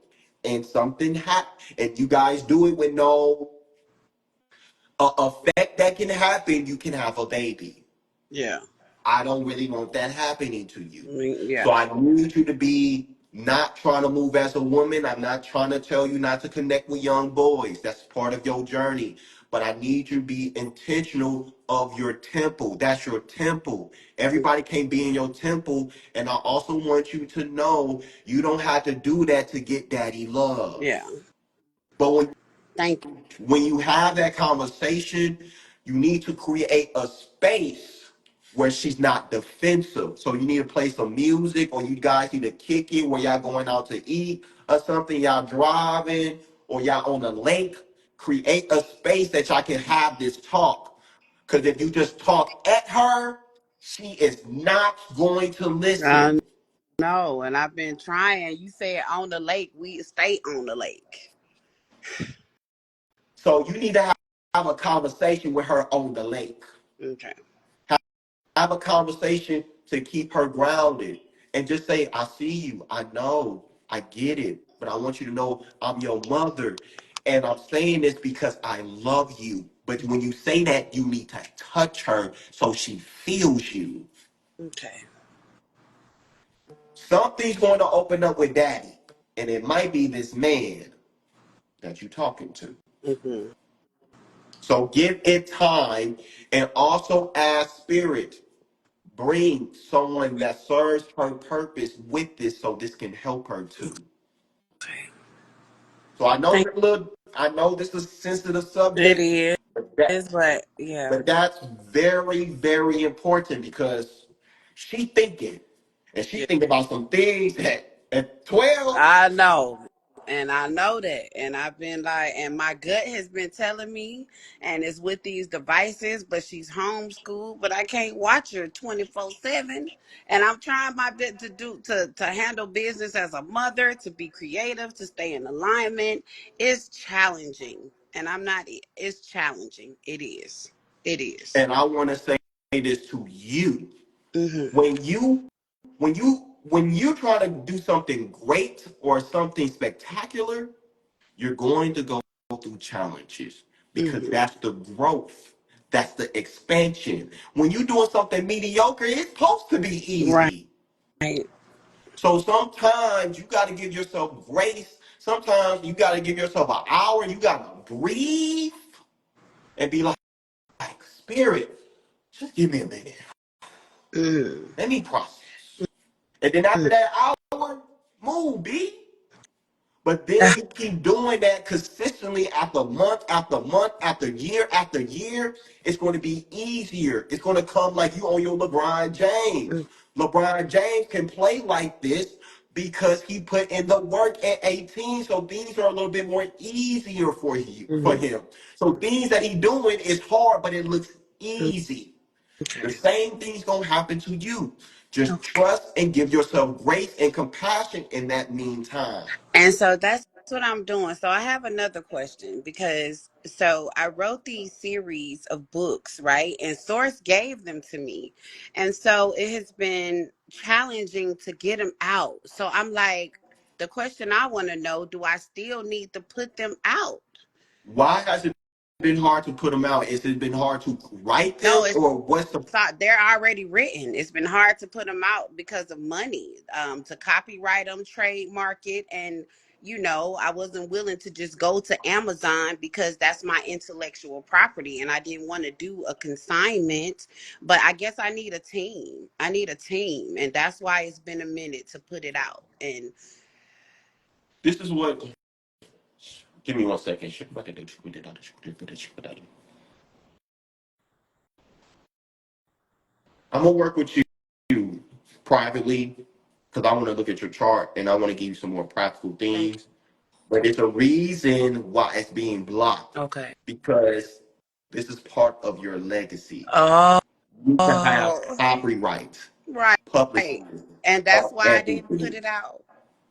and something happens, and you guys do it with no effect that can happen, you can have a baby. Yeah. I don't really want that happening to you. I mean, So yeah. I need you to be not trying to move as a woman. I'm not trying to tell you not to connect with young boys. That's part of your journey. But I need you to be intentional of your temple. That's your temple. Everybody can't be in your temple. And I also want you to know you don't have to do that to get daddy love. Yeah. But Thank when you have that conversation, you need to create a space where she's not defensive. So you need to play some music, or you guys need to kick it where y'all going out to eat or something, y'all driving, or y'all on a lake. Create a space that y'all can have this talk. Because if you just talk at her, she is not going to you. listen. No, and I've been trying. You said on the lake, we stay on the lake. So you need to have a conversation with her on the lake. Okay. Have a conversation to keep her grounded and just say, I see you. I know. I get it. But I want you to know I'm your mother. And I'm saying this because I love you. But when you say that, you need to touch her so she feels you. Okay. Something's going to open up with daddy. And it might be this man. that you're talking to. Mm-hmm. So give it time, and also ask spirit, bring someone that serves her purpose with this so this can help her too. So I know Thank we're a little, I know this is a sensitive it subject, but, is, but yeah. but that's very, very important because she thinking, and she Yeah. thinking about some things at 12. I know. And I know that. And I've been like, and my gut has been telling me, and it's with these devices, but she's homeschooled, but I can't watch her 24/7. And I'm trying my bit to to handle business as a mother, to be creative, to stay in alignment. It's challenging. And I'm not, it's challenging. It is. It is. And I want to say this to you. Mm-hmm. When you try to do something great or something spectacular, you're going to go through challenges because Mm-hmm. that's the growth. That's the expansion. When you're doing something mediocre, it's supposed to be Right. easy. So sometimes you got to give yourself grace. Sometimes you got to give yourself an hour. You got to breathe and be like, Spirit, just give me a minute. Mm-hmm. Let me process. And then after that hour, move, B. But then you keep doing that consistently after month, after year, it's going to be easier. It's going to come like you on your LeBron James. LeBron James can play like this because he put in the work at 18. So things are a little bit more easier for Mm-hmm. him. So things that he doing is hard, but it looks easy. The Okay. same thing's gonna happen to you. Just trust and give yourself grace and compassion in that meantime. And so that's what I'm doing. So I have another question because so I wrote these series of books, right? And Source gave them to me. And so it has been challenging to get them out. So I'm like, the question I want to know, do I still need to put them out? Why has it been hard to put them out? Is it been hard to write No, them, it's or what's the? thought they're already written. It's been hard to put them out because of money, to copyright them, trademark it, and I wasn't willing to just go to Amazon because that's my intellectual property, and I didn't want to do a consignment. But I guess I need a team. I need a team, and that's why it's been a minute to put it out. And This is what. Give me 1 second. I'm gonna work with you privately because I want to look at your chart and I want to give you some more practical thank things. But it's a reason why it's being blocked you. Okay. because this is part of your legacy. Oh, You can have copyright, right. publishing, And that's why I didn't put everything. it out.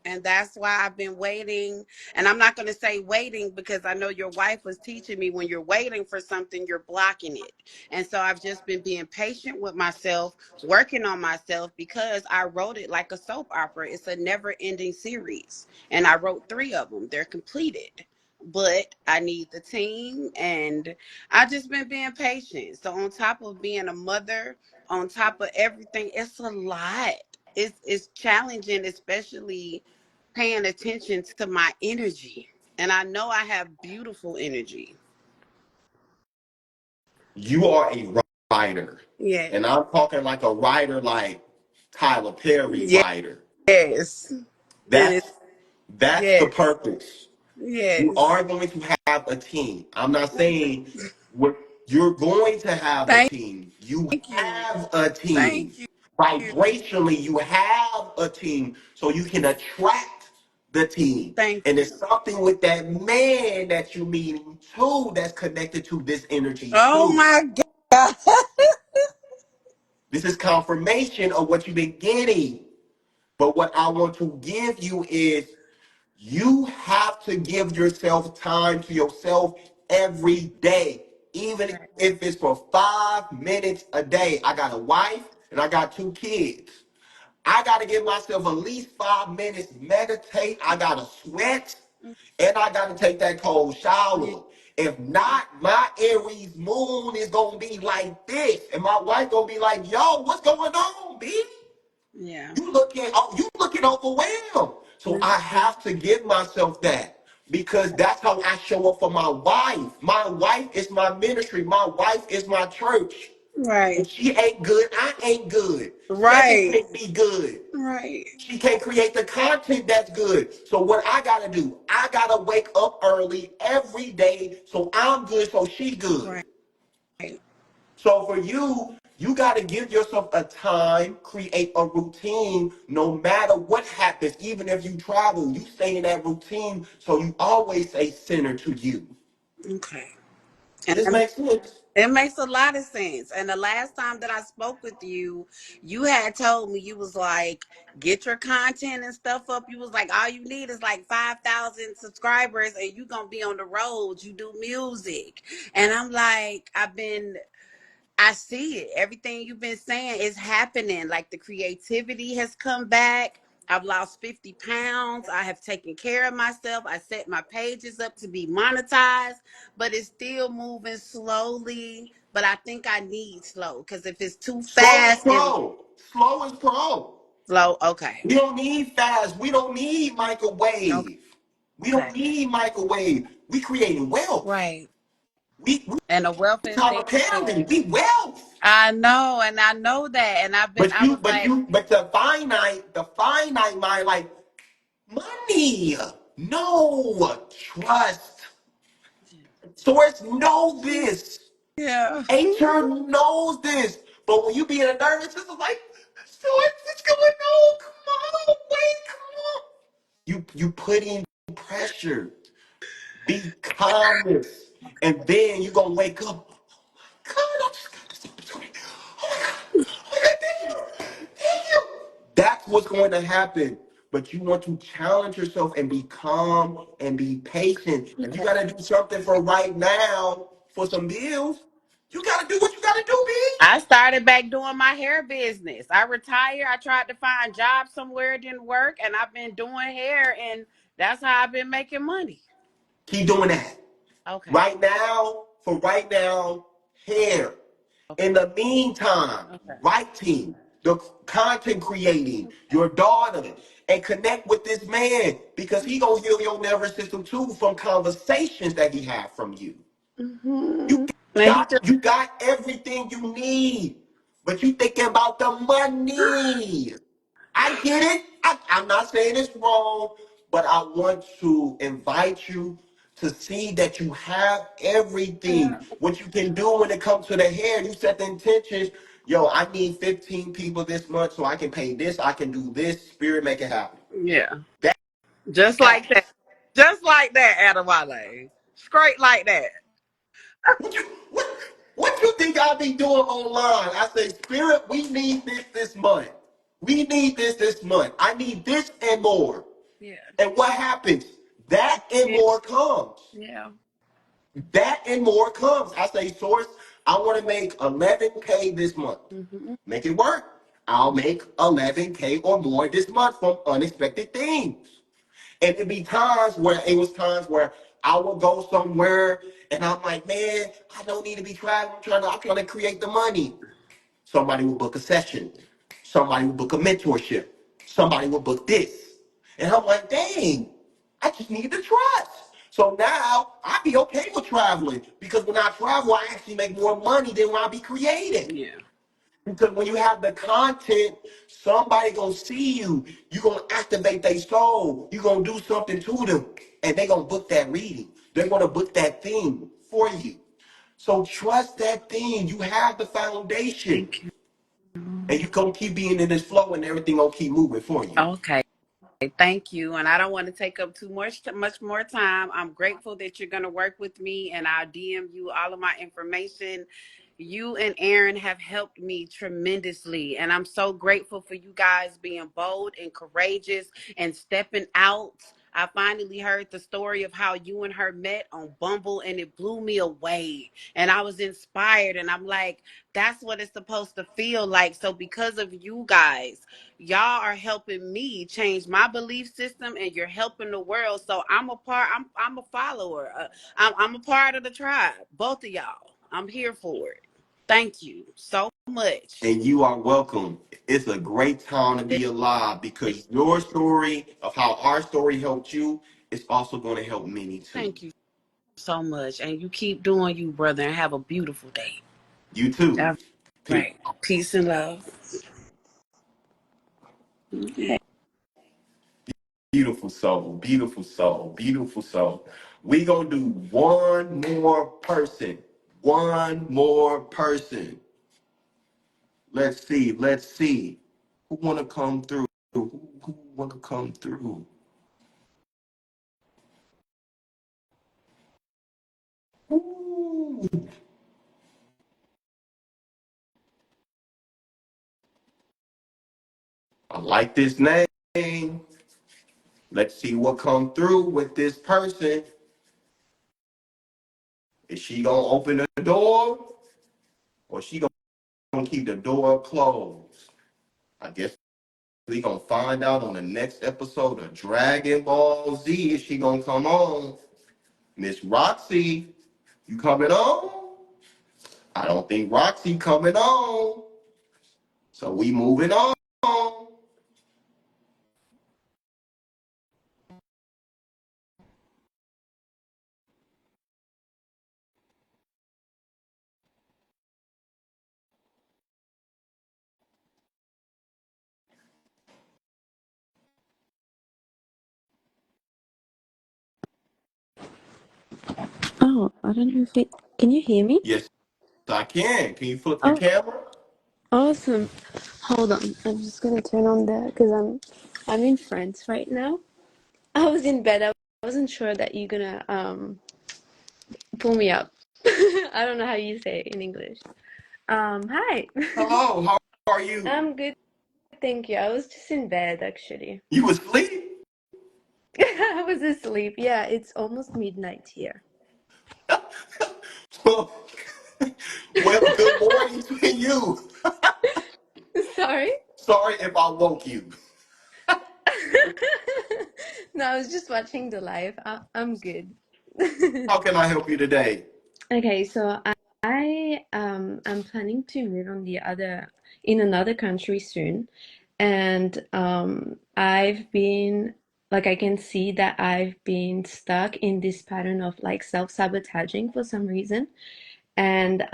And that's why I've been waiting. And I'm not going to say waiting because I know your wife was teaching me when you're waiting for something, you're blocking it. And so I've just been being patient with myself, working on myself because I wrote it like a soap opera. It's a never ending series. And I wrote 3 of them, they're completed. But I need the team and I've just been being patient. So, on top of being a mother, on top of everything, it's a lot. It's challenging, especially paying attention to my energy. And I know I have beautiful energy. You are a writer. Yeah. And I'm talking like a writer like Tyler Perry Yes. writer. And it's That's that's the yes. purpose. You Yes. are going to have a team. I'm not saying what you're going to have a Thank team. You you. have a Thank team. you. Vibrationally, you have a team so you can attract the team. Thank And you. it's something with that man that you're meeting too that's connected to this energy Oh too. my God. This is confirmation of what you've been getting. But what I want to give you is you have to give yourself time to yourself every day, even if it's for 5 minutes a day. I got a wife and I got 2 kids. I got to give myself at least 5 minutes, meditate. I got to sweat and I got to take that cold Yeah. shower. If not, my Aries moon is going to be like this. And my wife going to be like, yo, what's going on, B? Yeah. You looking overwhelmed. So I have to give myself that. because that's how I show up for my wife. My wife is my ministry. My wife is my church. Right. If she ain't good, I ain't good. Seven Right. can't be good. Right. She can't create the content that's good. So what I gotta do, I gotta wake up early every day so I'm good, so she good. Right. So for you, you gotta give yourself a time, create a routine, no matter what happens, even if you travel, you stay in that routine so you always stay centered to you. Okay. This And makes sense. it makes a lot of sense. And the last time that I spoke with you, you had told me, you was like, get your content and stuff up. You was like, all you need is like 5,000 subscribers and you gonna be on the road. You do music. And I'm like, I see it. Everything you've been saying is happening. Like the creativity has come back. I've lost 50 pounds. I have taken care of myself. I set my pages up to be monetized, but it's still moving slowly. But I think I need slow because if it's too Slow is fast and pro. Slow is pro. slow, okay. We don't need fast. We don't need Okay. microwave. We don't Okay. need microwave. We creating wealth. Right. We And the wealth is Tyler there. Perry. We wealth. I know, and I know that. And But I you, was but like, you, but the finite mind, like money. No trust. Source know this. yeah. HR knows this. But when you be in a nervous system, like, so what's going on? Come on, wait, come on. You put in pressure. Be calmness. And then you're gonna wake up. God, I just got this opportunity. Oh my God. Oh my God, thank you. Thank you. That's what's going to happen. But you want to challenge yourself and be calm and be patient. If you gotta do something for right now for some bills, you gotta do what you gotta do, B. I started back doing my hair business. I retired. I tried to find jobs somewhere, it didn't work, and I've been doing hair, and that's how I've been making money. Keep doing that. Okay. Right now, for right now, hair. In the meantime, Okay. writing, the content creating, your daughter, and connect with this man because he gonna heal your nervous system too from conversations that he had from you. You Mm-hmm. And he just, you got everything you need, but you thinking about the money. I get it. I'm not saying it's wrong, but I want to invite you to see that you have everything. What you can do when it comes to the hair, you set the intentions. Yo, I need 15 people this month so I can pay this, I can do this. Spirit, make it happen. yeah, That, just like that. Just like that, Adewale. Straight like that. what you what you think I be doing online? I say, Spirit, we need this month. We need this month. I need this and more. Yeah. And what happens? That and Yeah. more comes. Yeah. That and more comes. I say, Source, I want to make 11K this month. Mm-hmm. Make it work. I'll make 11K or more this month from unexpected things. And it was times where I would go somewhere and I'm like, man, I don't need to be traveling. I'm trying to create the money. Somebody will book a session. Somebody will book a mentorship. Somebody will book this. And I'm like, dang, I just need the trust. So now I be okay with traveling because when I travel, I actually make more money than when I be creating. Yeah. Because when you have the content, somebody gonna see you. You gonna activate their soul. You gonna do something to them, and they gonna book that reading. They're gonna book that thing for you. So trust that thing. You have the foundation. Thank you. And you gonna keep being in this flow and everything gonna keep moving for you. Okay. Thank you. And I don't want to take up too much more time. I'm grateful that you're going to work with me and I'll DM you all of my information. You and Aaron have helped me tremendously. And I'm so grateful for you guys being bold and courageous and stepping out. I finally heard the story of how you and her met on Bumble and it blew me away. And I was inspired. And I'm like, that's what it's supposed to feel like. So, because of you guys, y'all are helping me change my belief system and you're helping the world, so I'm a follower, I'm a part of the tribe, both of y'all. I'm here for it. Thank you so much. And you are welcome. It's a great time to be alive because your story of how our story helped you it's also going to help many too. Thank you so much. And you keep doing you, brother, and have a beautiful day. You too. All right. Peace and love. Okay. Beautiful soul, beautiful soul, beautiful soul. We gonna do one more person. One more person. Let's see. Let's see. Who wanna come through? Who wanna come through? Ooh, I like this name. Let's see what come through with this person. Is she gonna open the door, or she gonna keep the door closed? I guess we gonna find out on the next episode of Dragon Ball Z. Is she gonna come on? Miss Roxy, you coming on? I don't think Roxy coming on. So we moving on. Oh, I don't know if it. Can you hear me? Yes, I can. Can you flip your Oh, camera? awesome. Hold on. I'm just gonna turn on the because I'm in France right now. I was in bed. I wasn't sure that you're gonna pull me up. I don't know how you say it in English. Hi. Hello, how are you? I'm good, thank you. I was just in bed actually. You asleep? I was asleep. Yeah, it's almost midnight here. well, well, good morning to you. Sorry? Sorry if I woke you. No, I was just watching the live. I'm good. How can I help you today? Okay, so I'm planning to move in another country soon, and I've been like I can see that I've been stuck in this pattern of like self-sabotaging for some reason, and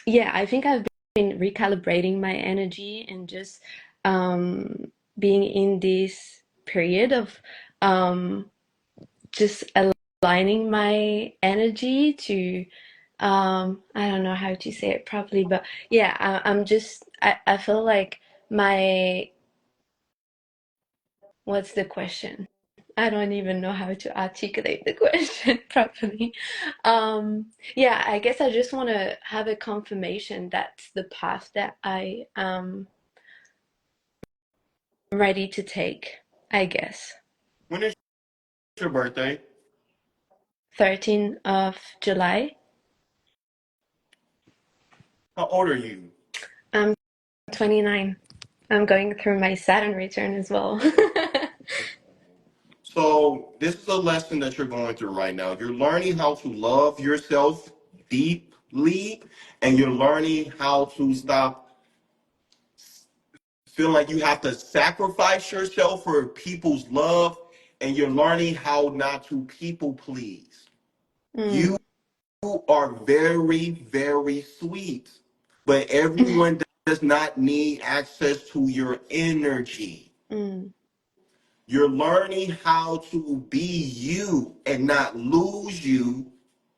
yeah, I think I've been recalibrating my energy and just being in this period of um just aligning my energy to I don't know how to say it properly, but yeah, I feel like my what's the question? I don't even know how to articulate the question properly. Yeah, I guess I just want to have a confirmation that's the path that I am ready to take, I guess. When is your birthday? 13th of July. How old are you? I'm 29. I'm going through my Saturn return as well. So this is a lesson that you're going through right now. You're learning how to love yourself deeply, and you're learning how to stop feeling like you have to sacrifice yourself for people's love, and you're learning how not to people please. You Mm, are very, very sweet, but everyone does not need access to your energy. mm, You're learning how to be you and not lose you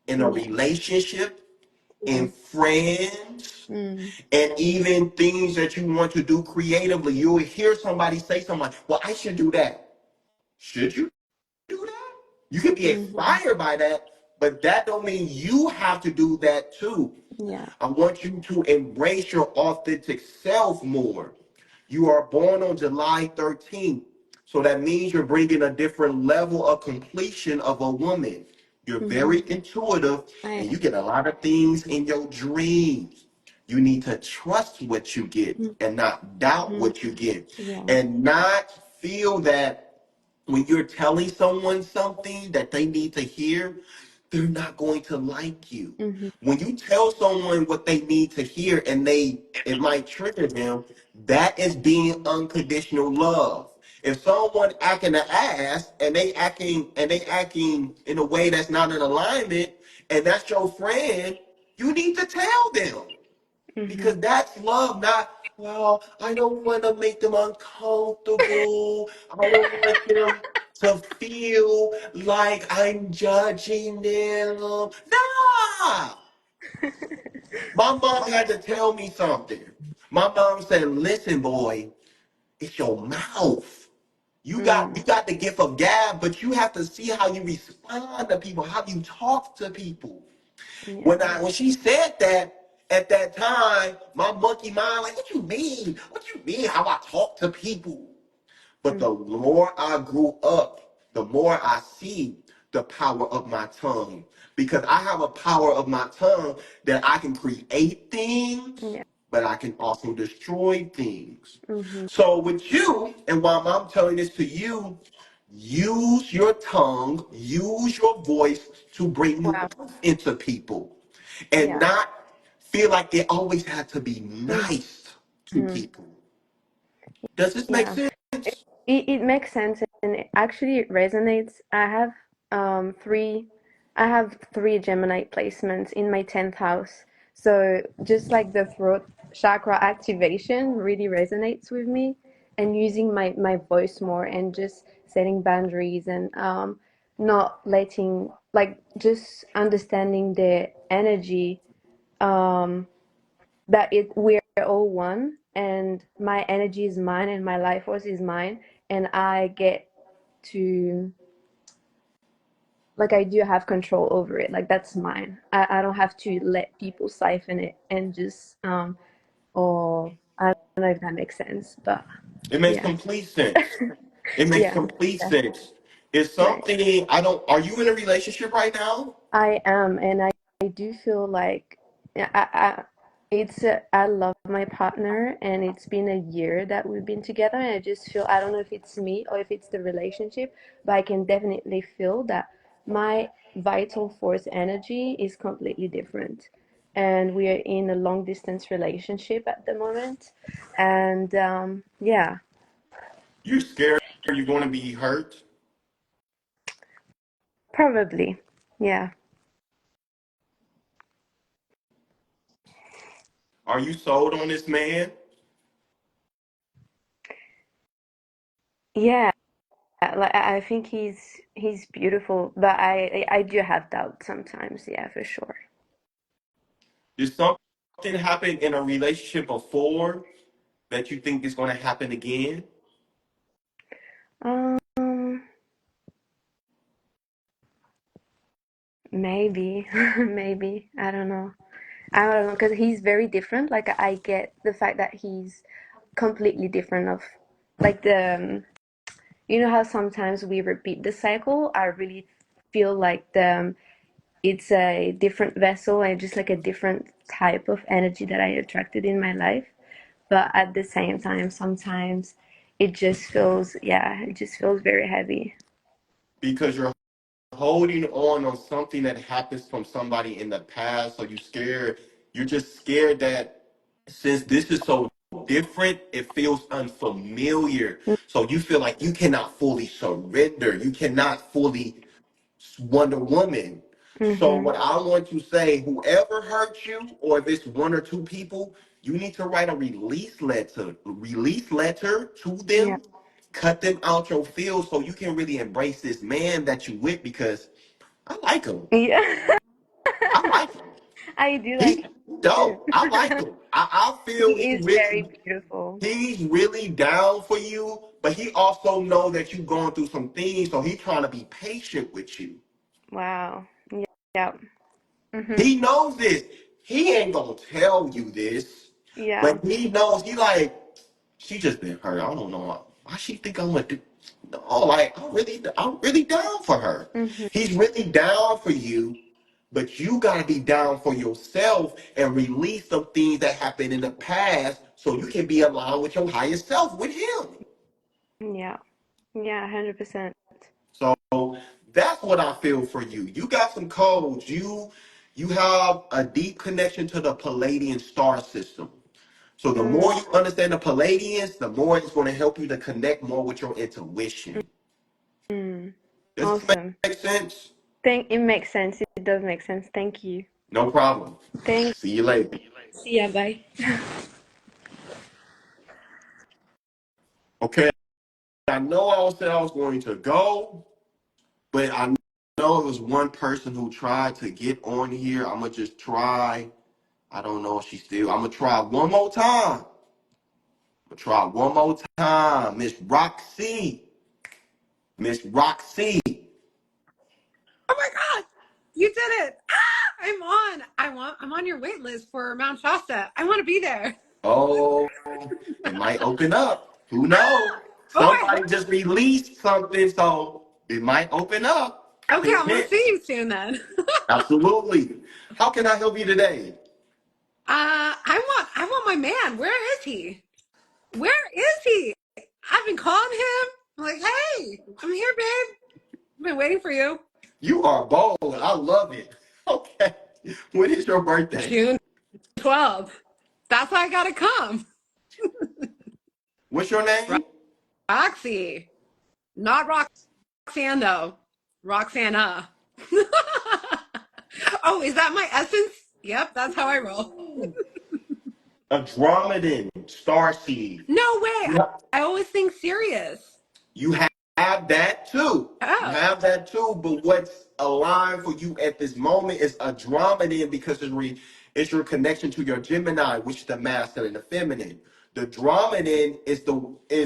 in a yeah. relationship, in Mm, friends, mm, and even things that you want to do creatively. You'll hear somebody say something like, well, I should do that. Should you do that? You can be mhm, inspired by that, but that don't mean you have to do that too. yeah. I want you to embrace your authentic self more. You are born on July 13th. So that means you're bringing a different level of completion of a woman. You're Mm-hmm. very intuitive I and you get a lot of things in your dreams. You need to trust what you get and not doubt mm-hmm. what you get Yeah. and not feel that when you're telling someone something that they need to hear, they're not going to like you. Mm-hmm. When you tell someone what they need to hear and it might trigger them, that is being unconditional love. If someone acting an ass and they acting in a way that's not in alignment, and that's your friend, you need to tell them because Mhm. that's love. Not well. I don't want to make them uncomfortable. I don't want them to feel like I'm judging them. Nah. My mom had to tell me something. My mom said, "Listen, boy, it's your mouth. You Mm. got the gift of gab, but you have to see how you respond to people, how you talk to people." Yeah. When she said that at that time, my monkey mind like, what you mean? What you mean? How I talk to people? But Mm. the more I grew up, the more I see the power of my tongue. Because I have a power of my tongue that I can create things, Yeah. but I can also destroy things. Mhm. So with you, and while I'm telling this to you, use your tongue, use your voice to bring new Wow. life into people. And Yeah. not feel like they always have to be nice to Mhm. people. Does this make Yeah. sense? It makes sense and it resonates. I have three Gemini placements in my 10th house. So just like the throat chakra activation really resonates with me, and using my voice more and just setting boundaries and not letting, like, just understanding the energy, um that it we're all one, and my energy is mine and my life force is mine, and I get to, like, I do have control over it. Like, that's mine. I don't have to let people siphon it and just or I don't know if that makes sense, but It makes yeah. complete sense. It makes Yeah, complete that's sense. It's right. something I don't. Are you in a relationship right now? I am, and I do feel like, yeah, I love my partner, and it's been a year that we've been together, and I just feel, I don't know if it's me or if it's the relationship, but I can definitely feel that my vital force energy is completely different, and we are in a long distance relationship at the moment, and yeah, You're scared you're going to be hurt. probably, yeah, Are you sold on this man? yeah. Like, I think he's beautiful, but I do have doubts sometimes. Yeah, for sure. Did something happen in a relationship before that you think is going to happen again? Um, maybe, maybe, I don't know. I don't know, because he's very different. Like, I get the fact that he's completely different of, like, the you know how sometimes we repeat the cycle. I really feel like it's a different vessel and just like a different type of energy that I attracted in my life. But at the same time, sometimes it just feels, yeah, it just feels very heavy. Because you're holding on something that happens from somebody in the past, so you scared. You're just scared that since this is so different, it feels unfamiliar. So you feel like you cannot fully surrender. You cannot fully Wonder Woman. So Mm-hmm. what I want to say, whoever hurt you, or if it's one or two people, you need to write a release letter to Yeah. them, cut them out your field so you can really embrace this man that you with because I like him. Yeah. I like him. I do like He him too. dope. I like him. I feel He is very beautiful. he's really down for you, but he also know that you going through some things, so he's trying to be patient with you. Wow. Yeah. Yeah. Mm-hmm. He knows this. He ain't gonna tell you this, Yeah. but he knows. He like, she just been hurt. I don't know why she think I'm gonna do. No, like I'm really down for her. Mm-hmm. He's really down for you, but you gotta be down for yourself and release some things that happened in the past, so you can be aligned with your higher self with him. Yeah. Yeah. 100%. So that's what I feel for you. You got some codes. You have a deep connection to the Palladian star system. So the Mm, more you understand the Palladians, the more it's going to help you to connect more with your intuition. mm. Does this Awesome. make sense? It makes sense. It does make sense. Thank you. No problem. Thanks. See you later. See ya. Bye. Okay, I know I said I was going to go, but I know it was one person who tried to get on here. I'm gonna just try. I don't know if she's still. I'm gonna try one more time. Miss Roxy. Miss Roxy. Oh my God, you did it! Ah, I'm on your wait list for Mount Shasta. I want to be there. Oh, it might open up. Who knows? Oh, Somebody just released something, so it might open up. okay. I'm gonna Hint. see you soon then. Absolutely. How can I help you today? I want my man. Where is he? Where is he? I've been calling him. I'm like, hey, I'm here, babe. I've been waiting for you. You are bold. I love it. Okay. When is your birthday? June 12th. That's why I gotta come. What's your name? Roxy, not Roxanne though. Roxana. Oh, is that my essence? Yep, that's how I roll. Andromedan, starseed. No way. You I always think serious. you have that too. You Oh, have that too. But what's aligned for you at this moment is Andromedan because it's your connection to your Gemini, which is the masculine and the feminine. The Dromedan is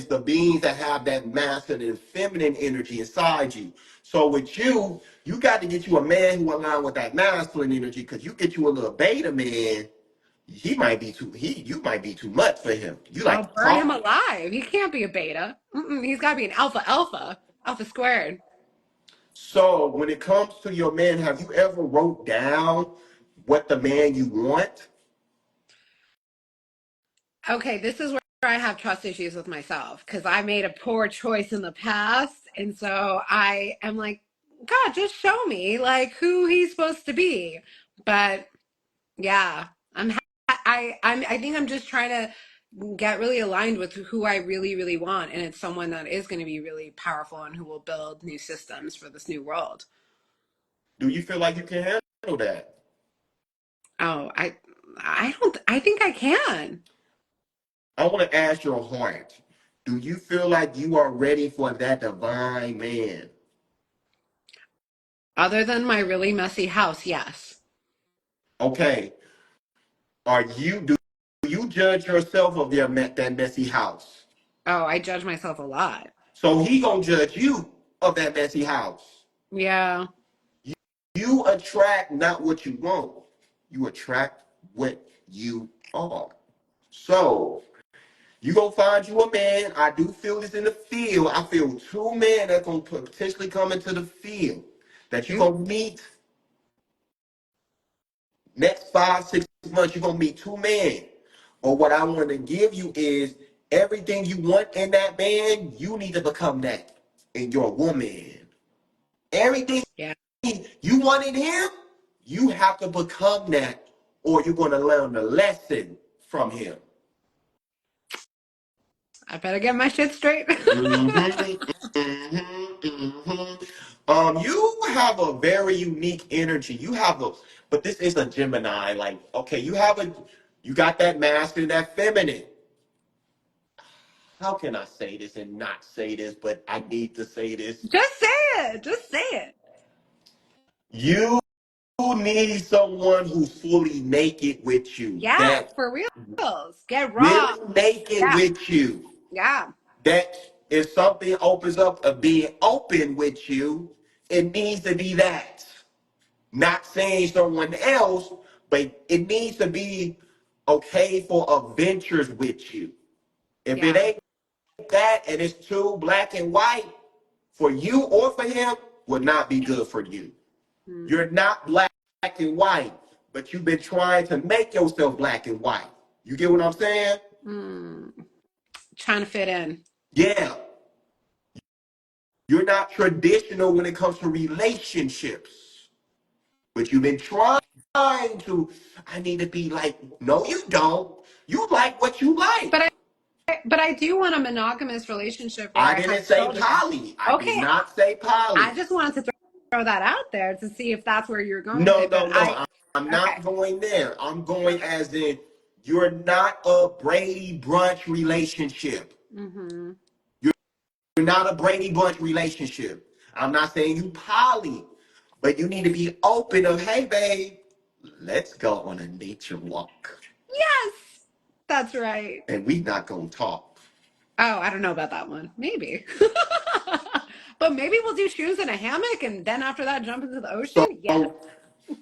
the beings that have that masculine and feminine energy inside you. So with you, you got to get you a man who align with that masculine energy because you get you a little beta man, you might be too much for him. You like I'll to burn him talk. alive. He can't be a beta. He's got to be an alpha alpha. Alpha squared. So when it comes to your man, have you ever wrote down what the man you want? Okay, this is where I have trust issues with myself because I made a poor choice in the past. And so I am like, God, just show me like who he's supposed to be. But yeah, I think I'm just trying to get really aligned with who I really, really want. And it's someone that is going to be really powerful and who will build new systems for this new world. Do you feel like you can handle that? Oh, I think I can. I want to ask your heart. Do you feel like you are ready for that divine man? Other than my really messy house, yes. Okay. Do you judge yourself of that messy house? Oh, I judge myself a lot. So he gonna judge you of that messy house. Yeah. You attract not what you want. You attract what you are. So you gonna find you a man. I do feel this in the field. I feel two men that gonna potentially come into the field that you Ooh, gonna meet next 5 6 months. You gonna meet two men. Or what I want to give you is everything you want in that man. You need to become that in your woman. Everything yeah. you want in him, you have to become that, or you're gonna learn the lesson from him. I better get my shit straight. Mhm, mhm. You have a very unique energy. But this is a Gemini. Like, okay, you got that masculine, that feminine. How can I say this and not say this? But I need to say this. Just say it. Just say it. You need someone who's fully naked with you. Yeah, That for reals. Get raw. really naked Yeah. with you. Yeah. That if something opens up of being open with you, it needs to be that. Not saying someone else, but it needs to be okay for adventures with you. If it Yeah. ain't that and it's too black and white for you or for him, would not be good for you. Mm. You're not black and white, but you've been trying to make yourself black and white. You get what I'm saying? Mm. Trying to fit in. Yeah. You're not traditional when it comes to relationships, but you've been trying to, I need to be like, no, you don't. You like what you like. But I do want a monogamous relationship where I I have didn't say children. poly. I did Okay, not say I poly. just wanted to throw that out there to see if that's where you're going with No, it. But no, no. I'm okay, not going there. I'm going as in you're not a Brady Bunch relationship. hmm You're not a Brady Bunch relationship. I'm not saying you poly, but you need to be open of, hey, babe, let's go on a nature walk. yes, that's right. And we not gonna talk. Oh, I don't know about that one. Maybe. But maybe we'll do shoes in a hammock and then after that jump into the ocean? So Yes.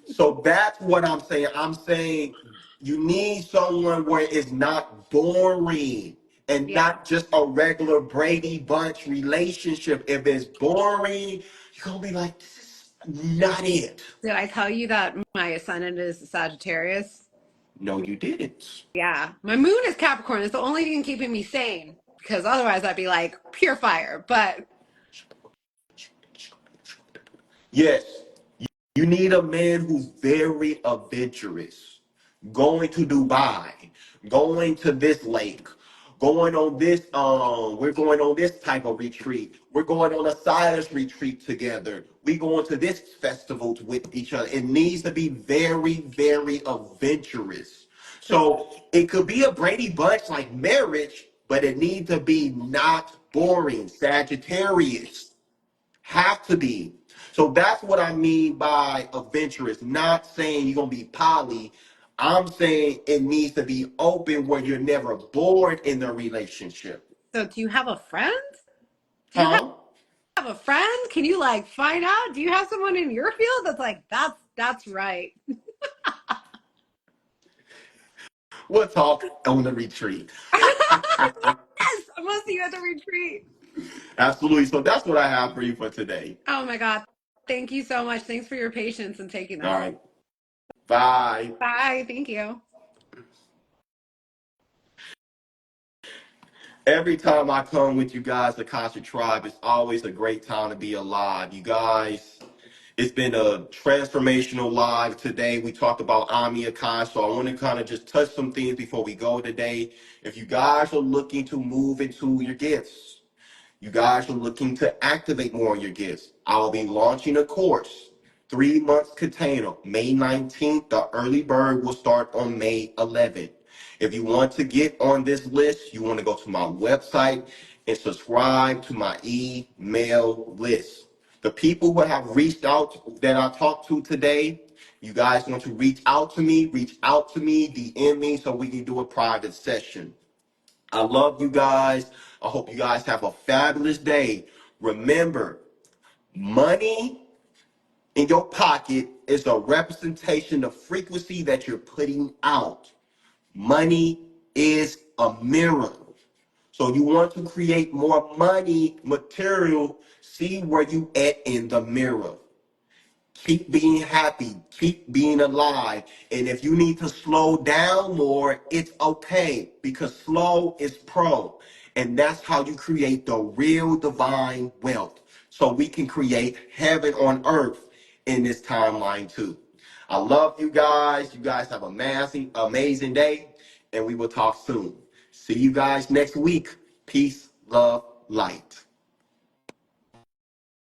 so that's what I'm saying. I'm saying you need someone where it's not boring and Yeah. not just a regular Brady Bunch relationship. If it's boring, you're gonna be like, this is not it. Did I tell you that my ascendant is Sagittarius? No, you didn't. Yeah. My moon is Capricorn. It's the only thing keeping me sane because otherwise I'd be like pure fire. But Yes, you need a man who's very adventurous. Going to Dubai, going to this lake, going on this we're going on this type of retreat. We're going on a silence retreat together. We going to this festival with each other. It needs to be very, very adventurous. So it could be a Brady Bunch like marriage, but it needs to be not boring. Sagittarius. Have to be. So that's what I mean by adventurous. Not saying you're gonna be poly. I'm saying it needs to be open where you're never bored in the relationship. so do you have a friend? Do you Huh? have a friend? Can you like find out? Do you have someone in your field that's like that's right? We'll talk on the retreat. Yes, I must see you at the retreat. Absolutely. So that's what I have for you for today. Oh my God. Thank you so much. Thanks for your patience and taking All this. right. Bye. Bye. Thank you. Every time I come with you guys, the Akashic Tribe, it's always a great time to be alive. You guys, it's been a transformational live today. We talked about Omni Akash, so I want to kind of just touch some things before we go today. If you guys are looking to move into your gifts, you guys are looking to activate more of your gifts, I'll be launching a course, 3 months container, May 19th. The early bird will start on May 11th. If you want to get on this list, you want to go to my website and subscribe to my email list. The people who have reached out that I talked to today, you guys want to reach out to me, DM me so we can do a private session. I love you guys. I hope you guys have a fabulous day. Remember, money in your pocket is a representation of frequency that you're putting out. Money is a mirror. So you want to create more money material, see where you at in the mirror. Keep being happy, keep being alive. And if you need to slow down more, it's okay because slow is pro. And that's how you create the real divine wealth. So we can create heaven on earth in this timeline too. I love you guys. You guys have a amazing day. And we will talk soon. See you guys next week. Peace, love, light.